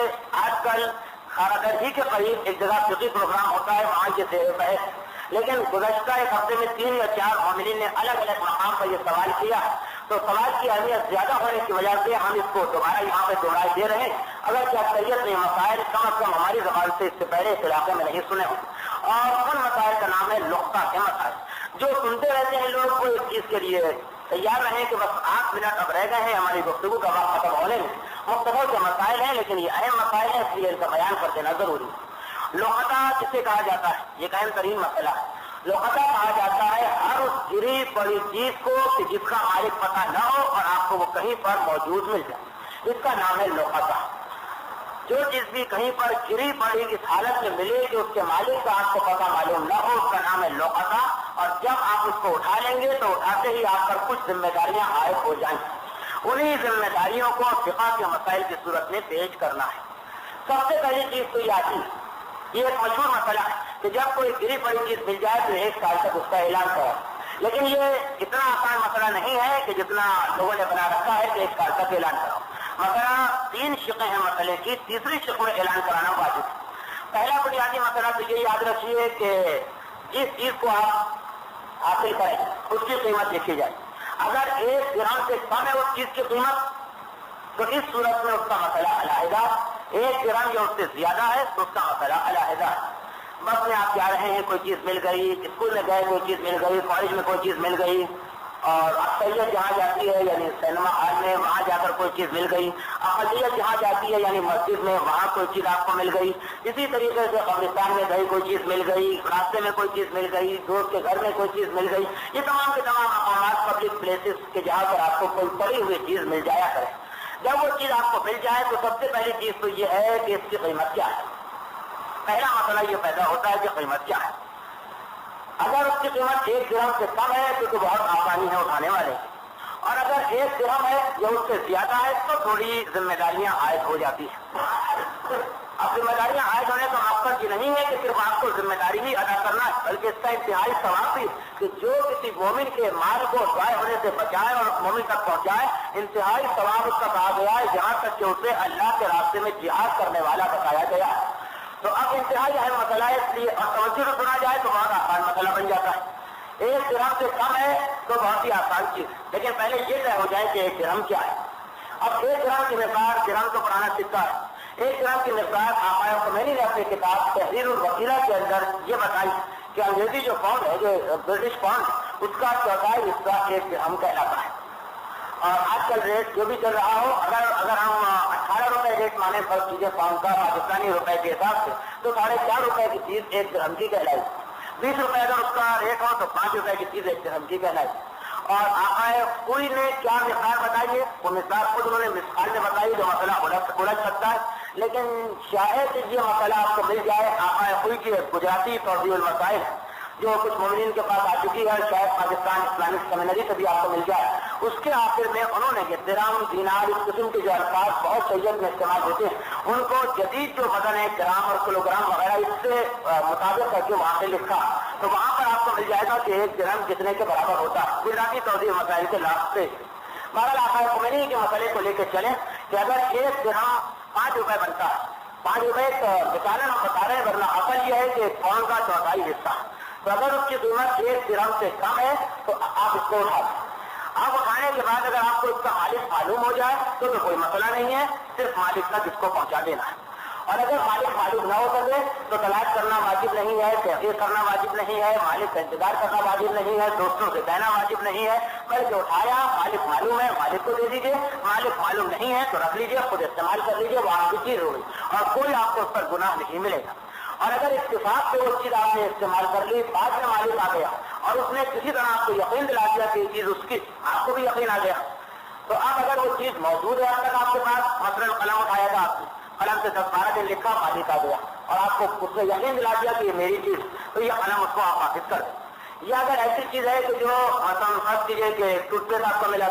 آج کل خارگر ہی کے قریب ایک جگہ فقہی پروگرام ہوتا ہے، وہاں یہ زیر بحث. لیکن گزشتہ ایک ہفتے میں 3 یا 4 مومنین نے الگ الگ مقام پر یہ سوال کیا، تو سوال کی اہمیت زیادہ ہونے کی وجہ سے ہم اس کو دوبارہ یہاں پہ دہرائے دے رہے ہیں. اگر کیا اکثریت نے مسائل کم از کم ہماری زبان سے اس سے پہلے اس علاقے میں نہیں سنے ہوں، اور ان مسائل کا نام ہے لقطہ کے مسائل. جو سنتے رہتے ہیں لوگ وہ اس چیز کے لیے تیار رہیں کہ بس 8 منٹ اب رہ گئے ہیں ہماری گفتگو کا وقت ختم ہونے میں. مختلف کے مسائل ہیں لیکن یہ اہم مسائل ہیں، اس لیے ان کا بیان کر دینا ضروری ہے. لقطہ کسے کہا جاتا ہے؟ یہ اہم ترین مسئلہ ہے. لقطہ کہا جاتا ہے ہر اس گری پڑی چیز کو کہ جس کا مالک پتہ نہ ہو اور آپ کو وہ کہیں پر موجود مل جائے، اس کا نام ہے لقطہ. جو چیز بھی کہیں پر گری پڑی اس حالت میں ملے کہ اس کے مالک کا آپ کو پتہ معلوم نہ ہو، اس کا نام ہے لقطہ. اور جب آپ اس کو اٹھا لیں گے تو اٹھاتے ہی آپ پر کچھ ذمہ داریاں عائد ہو جائیں گی. انہی ذمہ داریوں کو فقہ کے مسائل کی صورت میں پیش کرنا ہے. سب سے پہلی چیز تو یہ آتی ہے، یہ ایک مشہور مسئلہ ہے کہ جب کوئی گری پڑی چیز مل جائے تو 1 سال تک اس کا اعلان کرو. لیکن یہ اتنا آسان مسئلہ نہیں ہے کہ جتنا لوگوں نے بنا رکھا ہے کہ 1 سال تک اعلان کرو. مثلا 3 شقیں ہیں مسئلے کی، تیسری شق میں اعلان کرانا واجب ہے۔ پہلا بنیادی مسئلہ تو یہ یاد رکھیے کہ جس چیز کو آپ حاصل کریں اس کی قیمت دیکھی جائے۔ اگر 1 درہم سے کم ہے اس چیز کی قیمت تو اس صورت میں اس کا مسئلہ علیحدہ، 1 درہم یا اس سے زیادہ ہے تو اس کا مسئلہ علیحدہ۔ بس میں آپ جا رہے ہیں، کوئی چیز مل گئی، اسکول میں گئے کوئی چیز مل گئی، کالج میں کوئی چیز مل گئی، اور اکثریت جہاں جاتی ہے یعنی سینما ہال میں وہاں جا کر کوئی چیز مل گئی، اقلیت جہاں جاتی ہے یعنی مسجد میں وہاں کوئی چیز آپ کو مل گئی، اسی طریقے سے قبرستان میں گئی کوئی چیز مل گئی، راستے میں کوئی چیز مل گئی، دوست کے گھر میں کوئی چیز مل گئی، یہ تمام کے تمام مقامات پبلک پلیسز کے جہاں پر آپ کو کوئی پڑی ہوئی چیز مل جایا کرے۔ جب وہ چیز آپ کو مل جائے تو سب سے پہلی چیز تو یہ ہے کہ اس کی قیمت کیا ہے۔ پہلا مسئلہ یہ پیدا ہوتا ہے کہ قیمت کیا ہے۔ اگر اس کی قیمت 1 درہم سے کم ہے تو بہت آسانی ہے اٹھانے والے، اور اگر 1 درہم ہے یا اس سے زیادہ ہے تو تھوڑی ذمہ داریاں عائد ہو جاتی ہیں۔ اب ذمہ داریاں عائد ہونے کا مقصد یہ نہیں ہے کہ صرف آپ کو ذمہ داری ہی ادا کرنا ہے، بلکہ اس کا انتہائی ثواب بھی کہ جو کسی مومن کے مال کو ضائع ہونے سے بچائے اور مومن تک پہنچائے، انتہائی ثواب اس کا کہا گیا ہے، جہاں تک کہ اسے اللہ کے راستے میں جہاد کرنے والا بتایا گیا ہے۔ تو اب انتہائی اہم مسئلہ ہے، اس لیے اور توجہ سے سنا جائے تو بہت آسان مسئلہ بن جاتا ہے۔ 1 درہم سے کم ہے تو بہت ہی آسان چیز، لیکن پہلے یہ طے ہو جائے کہ 1 درہم کیا ہے۔ اب 1 درہم کی مقدار، درہم تو پرانا سکہ ہے، 1 درہم کی مقدار آقا خمینی نے اپنی کتاب تحریر الوسیلہ کے اندر یہ بتائی کہ انگریزی جو پاؤنڈ ہے، جو برٹش پاؤنڈ، اس کا 1/4 حصہ 1 درہم کہلاتا ہے۔ اور آج کل ریٹ جو بھی چل رہا ہو، اگر ہم 18 روپے ریٹ مانے فرض کیجیے پاؤنڈ کا پاکستانی روپے کے حساب سے، تو 4.5 روپے کی چیز 1 درہم کی کہلائی۔ 20 روپے اگر اس کا ریٹ ہو تو 5 روپے کی چیز 1 درہم کی کہلائی۔ اور آقا کوئی نے کیا مقدار بتائیے، وہ مقدار خود انہوں نے مثال میں بتائی جو مسئلہ الجھ سکتا ہے، لیکن شاید یہ مسئلہ آپ کو مل جائے آقا کوئی کی گجراتی توضیح المسائل جو کچھ مومنین کے پاس آ چکی ہے، شاید پاکستان اسلامک سیمینری سے بھی آپ کو مل جائے، اس کے آخر میں انہوں نے یہ درہم، دینار، اس قسم کے جو الفاظ بہت شریعت میں استعمال ہوتے ہیں ان کو جدید جو وزن ہے گرام اور کلو گرام وغیرہ اس سے مطابق کر کے وہاں سے لکھا، تو وہاں پر آپ کو مل جائے گا کہ 1 درہم کتنے کے برابر ہوتا ہے، گجراتی توضیح مسائل کے لحاظ سے۔ بہرحال آقا خمینی کے مسئلے کو لے کے چلیں کہ اگر 1 درہم 5 روپے بنتا ہے، 5 روپے مثالن ہم بتا رہے ہیں، ورنہ اصل یہ ہے کہ پاؤنڈ کا 1/4 حصہ، تو اگر اس کی قیمت 1 درہم سے کم ہے تو آپ اس کو اٹھا دیں۔ آپ اٹھانے کے بعد اگر آپ کو اس کا مالک معلوم ہو جائے تو کوئی مسئلہ نہیں ہے، صرف مالک کا جس کو پہنچا دینا ہے، اور اگر مالک معلوم نہ ہو سکے تو تلاش کرنا واجب نہیں ہے، تحقیق کرنا واجب نہیں ہے، مالک کا انتظار کرنا واجب نہیں ہے، دوستوں سے کہنا واجب نہیں ہے، بلکہ اٹھایا، مالک معلوم ہے مالک کو دے دیجیے، مالک معلوم نہیں ہے تو رکھ لیجیے، خود استعمال کر لیجیے، وہ آپ کی چیز ہوگی اور کوئی آپ کو اس پر گناہ نہیں ملے گا۔ اور اگر اتفاق سے وہ چیز آپ نے استعمال کر لی، بعد میں مالک آ گیا اور اس نے کسی طرح آپ کو یقین دلا دیا کہ یہ چیز اس کی، آپ کو بھی یقین آ گیا، تو اب اگر وہ چیز موجود ہے اب تک آپ کے پاس، مثلاً قلم اٹھایا تھا آپ نے، قلم سے 10-12 دن لکھا، مالک آ گیا اور آپ کو اس نے یقین دلا دیا کہ یہ میری چیز، تو یہ قلم اس کو آپ حافظ کر دیں۔ یا اگر ایسی چیز ہے کہ جو مثلاً فرض کیجیے کہ ٹوتھ پیسٹ آپ کو ملا،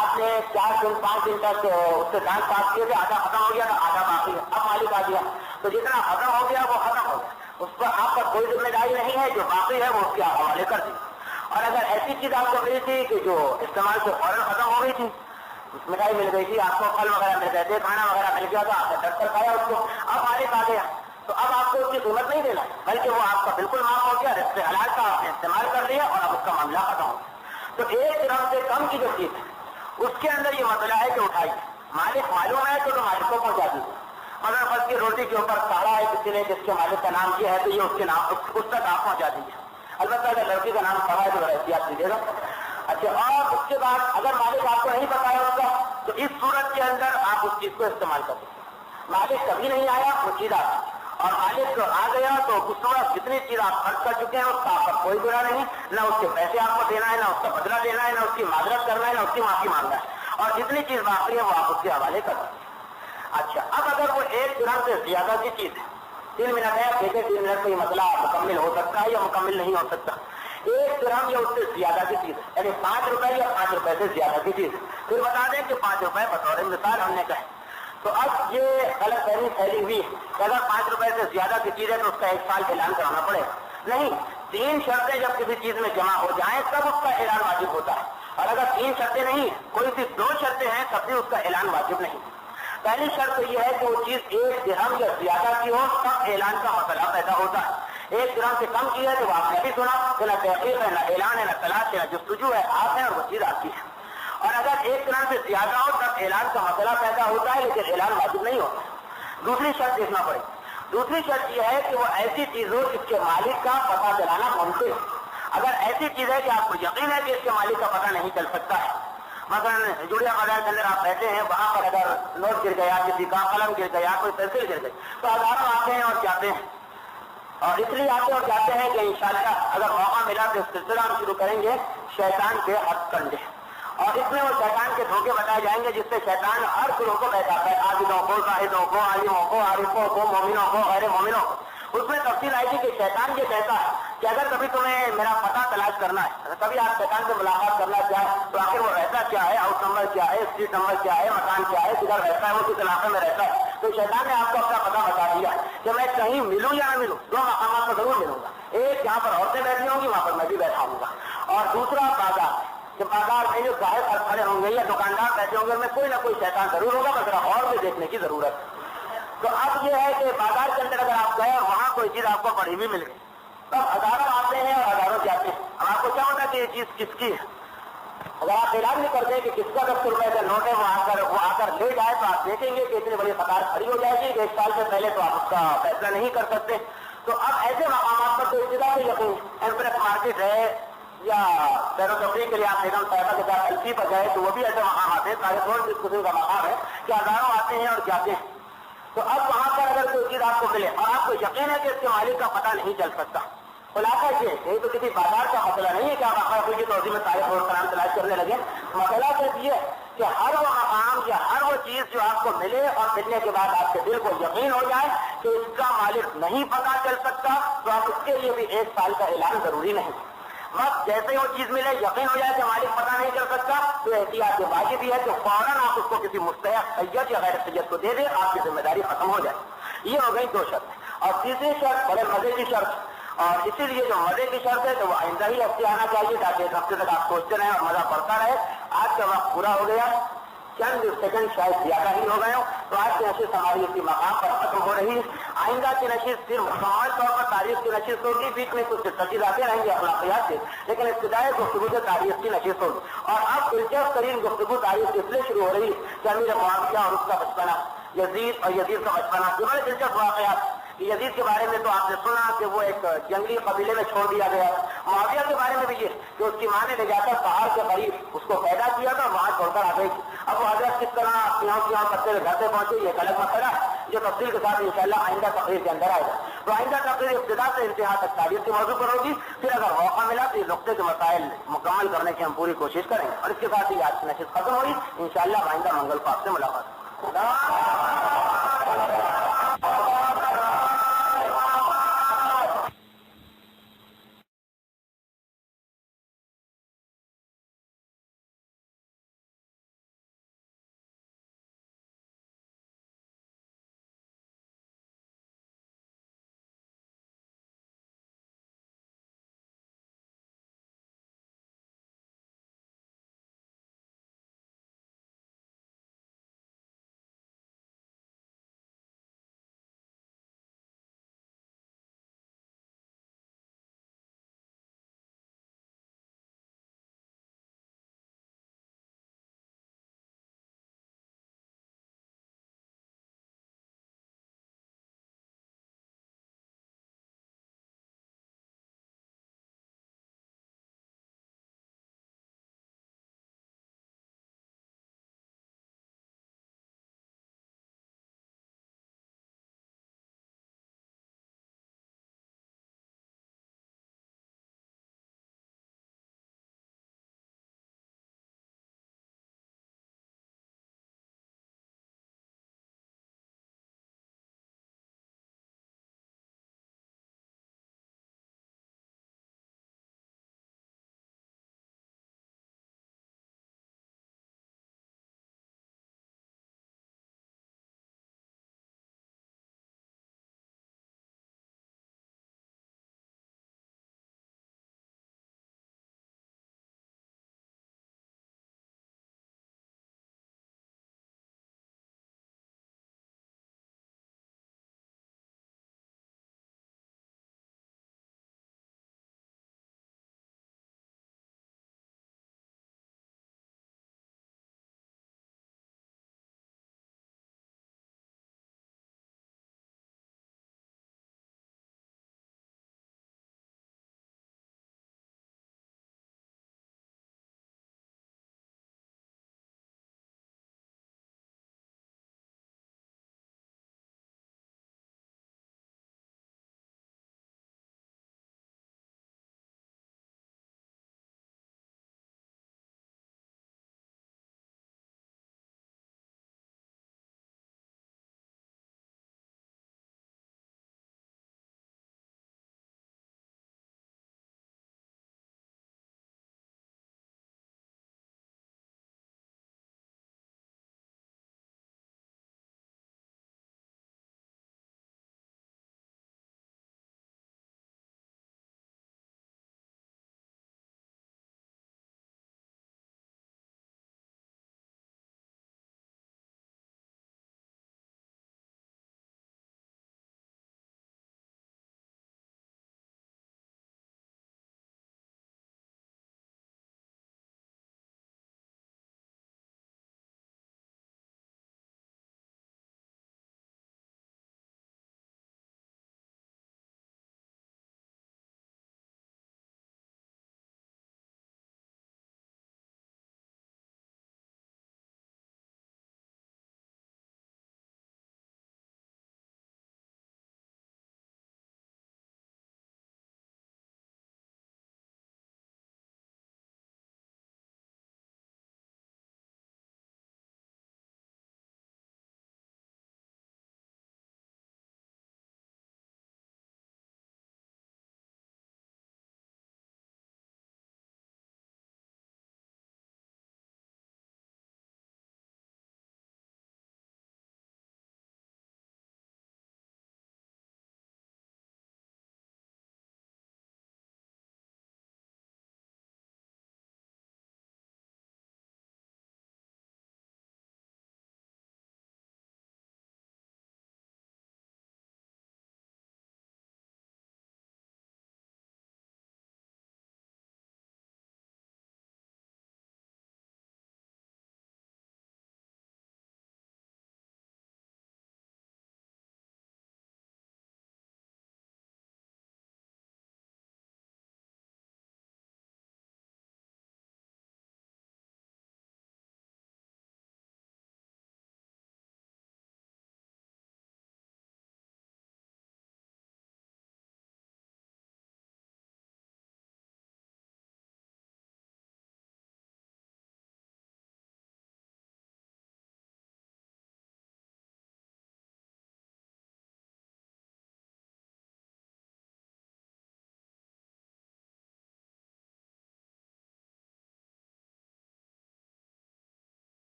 آپ نے 4 دن 5 دن تک اس سے دانت صاف کیے تھے، آدھا ختم ہو گیا تھا، آدھا باقی ہے، اب مالک آ گیا تو جتنا ختم ہو گیا وہ ختم ہو گیا، اس پر آپ پر کوئی ذمہ داری نہیں ہے، جو باقی ہے وہ اس کے حوالے کر دی۔ اور اگر ایسی چیز آپ کو ملی تھی کہ جو استعمال سے فوراً ختم ہو گئی تھی، مٹھائی مل گئی تھی آپ کو، پھل وغیرہ مل گئے تھے، کھانا وغیرہ مل گیا تھا، آپ نے ڈٹ کر کھایا اس کو، اب مالک آ گیا تو اب آپ کو اس کی قیمت نہیں دینا، بلکہ وہ آپ کا بالکل معاف ہو گیا، رزق حلال کا آپ نے استعمال کر لیا اور اب اس کا معاملہ ختم ہو گیا۔ تو 1 درہم سے کم کی جو چیز ہے اس کے اندر یہ مسئلہ ہے کہ اٹھائیے، مالک معلوم ہے تو مالک کو پہنچا دیجیے۔ اگر فرض کی روٹی کے اوپر سہارا ہے کسی نے جس کے مالک کا نام یہ ہے تو یہ اس کے نام اس تک آپ پہنچا دیجیے، البتہ اگر لڑکی کا نام سہارا ہے تو احتیاط دیجیے گا۔ اچھا، اور اس کے بعد اگر مالک آپ کو نہیں پتا ہے اس کا تو اس صورت کے اندر آپ اس چیز کو استعمال کر سکتے ہیں۔ مالک کبھی نہیں آیا وہ چیز آ گئی اور مالک آ گیا تو اس وقت جتنی چیز آپ خرچ کر چکے ہیں اس کا آپ پر کوئی گناہ نہیں، نہ اس کے پیسے آپ کو دینا ہے، نہ اس کا بدلہ دینا ہے، نہ اس کی معذرت کرنا ہے، نہ اس کی معافی مانگنا ہے، اور جتنی چیز باقی ہے وہ آپ اس کے حوالے کر سکتے ہیں۔ اچھا، اب اگر وہ 1 درہم سے زیادہ کی چیز ہے، 3 منٹ ہے، دیکھیں 3 منٹ میں یہ مسئلہ مکمل ہو سکتا ہے یا مکمل نہیں ہو سکتا، 1 درہم یا اس سے زیادہ کی چیز ہے، یعنی 5 روپے یا 5 روپے سے زیادہ کی چیز ہے، پھر بتا دیں کہ 5 روپے بطور مثال ہم نے کہا، تو اب یہ غلط فہمی پھیلی ہوئی کہ اگر 5 روپے سے زیادہ کی چیز ہے تو اس کا 1 سال اعلان کرانا پڑے گا، نہیں، 3 شرطیں جب کسی چیز میں جمع ہو جائیں تب اس کا اعلان واجب ہوتا ہے۔ اور اگر 3 شرطیں نہیں کوئی صرف 2 شرطیں ہیں تب بھی اس کا اعلان واجب نہیں۔ پہلی شرط یہ ہے کہ وہ چیز 1 درہم یا زیادہ کی ہو تب اعلان کا مسئلہ پیدا ہوتا ہے۔ 1 درہم سے کم کی ہے تو آپ نے بھی سنا کہ نہ تحقیق ہے، نہ اعلان ہے، نہ تلاش ہے، نہ جستجو ہے، آپ ہے اور وہ چیز آپ کی ہے۔ اور اگر 1 درہم سے زیادہ ہو تب اعلان کا مسئلہ پیدا ہوتا ہے لیکن اعلان واجب نہیں ہوتا۔ دوسری شرط دیکھنا پڑے، دوسری شرط یہ ہے کہ وہ ایسی چیز ہو جس کے مالک کا پتہ چلانا ممکن ہے۔ اگر ایسی چیز ہے کہ آپ کو یقین ہے کہ اس کے مالک کا پتہ نہیں چل سکتا ہے، مثلا جڑیا بازار کے اندر آپ رہتے ہیں، وہاں پر اگر نوٹ گر گیا، کسی کا قلم گر گیا، کوئی پینسل گر گئی تو ہزاروں آتے ہیں اور جاتے ہیں، اور اس لیے آتے اور جاتے ہیں کہ انشاءاللہ اگر موقع ملا تو اس سلسلہ ہم شروع کریں گے شیطان کے ہتھ کنڈے، اور اس میں وہ شیطان کے دھوکے بتائے جائیں گے جس سے شیطان ہر گروہ کو بہتاتا ہے، عابدوں کو، زاہدوں کو، عالموں کو، عارفوں کو، مومنوں کو، غیر مومنوں کو۔ اس میں تفصیل آئی تھی کہ شیطان یہ کہتا ہے کہ اگر کبھی تمہیں میرا پتہ تلاش کرنا ہے، کبھی آپ شیطان سے ملاقات کرنا چاہیں تو آخر وہ رہتا کیا ہے، ہاؤس نمبر کیا ہے، اسٹریٹ نمبر کیا ہے، مکان کیا ہے، کدھر رہتا ہے، وہ کس علاقے میں رہتا ہے، تو شیطان نے آپ کو اپنا پتہ بتا دیا کہ میں کہیں ملوں یا نہ ملوں 2 مقامات پر ضرور ملوں گا، ایک جہاں پر عورتیں بیٹھی ہوں گی وہاں پر میں بھی بیٹھا ہوں گا، اور دوسرا بازار کہ بازار میں جو گاہک کھڑے ہوں گے یا دکاندار بیٹھے ہوں گے میں کوئی نہ کوئی شیطان ضرور ہوگا، بس اور بھی دیکھنے کی ضرورت ہے۔ تو اب یہ ہے کہ بازار کے اندر اگر آپ گئے اور وہاں کوئی چیز آپ کو پڑی ہوئی مل گئی تو ہزاروں آتے ہیں اور ہزاروں جاتے ہیں، اب آپ کو کیا ہوتا ہے کہ یہ چیز کس کی ہے؟ اگر آپ اعلان نہیں کرتے کہ کس کا 10 روپئے کا نوٹ ہے وہ آ کر لے جائے تو آپ دیکھیں گے کہ اتنی بڑی قطار کھڑی ہو جائے گی کہ 1 سال سے پہلے تو آپ اس کا فیصلہ نہیں کر سکتے۔ تو اب ایسے مقامات پر تو ابتدا سے یقین ایمپریس مارکیٹ ہے یا سیر و تفریح کے لیے آپ بیگم صاحبہ کے ساتھ ایلچی پر گئے تو وہ بھی ایسے مقامات ہیں، سارے روز اس قسم کا مقام ہے کہ ہزاروں آتے ہیں اور جاتے ہیں۔ تو اب وہاں پر اگر کوئی چیز آپ کو ملے اور آپ کو یقین ہے کہ اس کے مالک کا پتہ نہیں چل سکتا، خلاصہ یہ تو کسی بازار کا مسئلہ نہیں ہے کہ آپ آخر کی توضیح میں تاریخ اور کلام تلاش کرنے لگے، مسئلہ صرف یہ کہ ہر وہ مقام یا ہر وہ چیز جو آپ کو ملے اور ملنے کے بعد آپ کے دل کو یقین ہو جائے کہ اس کا مالک نہیں پتہ چل سکتا تو آپ اس کے لیے بھی 1 سال کا اعلان ضروری نہیں۔ بس جیسے ہی وہ چیز ملے یقین ہو جائے کہ مالک پتہ نہیں چل سکتا تو احتیاط کے واجب یہ ہے کہ فوراً آپ اس کو کسی مستحق سید یا غیر سید کو دے دیں، آپ کی ذمہ داری ختم ہو جائے۔ یہ ہو گئی 2 شرط۔ اور تیسری شرط بڑے مزے کی شرط، اور اسی لیے جو مزے کی شرط ہے تو وہ آئندہ ہی ہفتے آنا چاہیے تاکہ 1 ہفتے تک آپ سوچتے رہیں اور مزہ پڑتا رہے۔ آج کا وقت پورا ہو گیا، چند سیکنڈ شاید زیادہ ہی ہو گئے ہوں، تو آج کی نشست ہماری اسی مقام پر ختم ہو رہی ہے۔ آئندہ کی نشست صرف مکمل طور پر تاریخ کی نشست ہوگی، بیچ میں کچھ تجزیاتے رہیں گے اخلاقیات سے، لیکن ابتدائی گفتگو سے تاریخ کی نشست ہوگی۔ اور اب دلچسپ ترین گفتگو تاریخ اس لیے شروع ہو رہی ہے کہ امیر معاویہ اور اس کا بچپنا، یزید اور یزید کا بچپنا، یہ بڑے دلچسپ واقعات۔ یزید کے بارے میں تو آپ نے سنا کہ وہ ایک جنگلی قبیلے میں چھوڑ دیا گیا، معاویہ کے بارے میں بھی یہ کہ اس کی ماں نے لے جا کر پہاڑ کے قریب اس کو پیدا کیا تھا، وہاں چھوڑ کر آ گئی۔ اب وہ حضرت کس طرح یہاں کرتے ہوئے گھر سے پہنچے یہ ایک الگ مسئلہ ہے جو تفصیل کے ساتھ انشاءاللہ آئندہ تقریر کے اندر آئے گا۔ تو آئندہ تقریر ابتدا سے انتہا تک تاریخ کے موضوع پر ہوگی، پھر اگر موقع ملا تو اس نقطے کے مسائل مکمل کرنے کی ہم پوری کوشش کریں گے، اور اس کے ساتھ ہی آج کی نشست ختم ہوئی۔ انشاءاللہ آئندہ منگل کو آپ سے ملاقات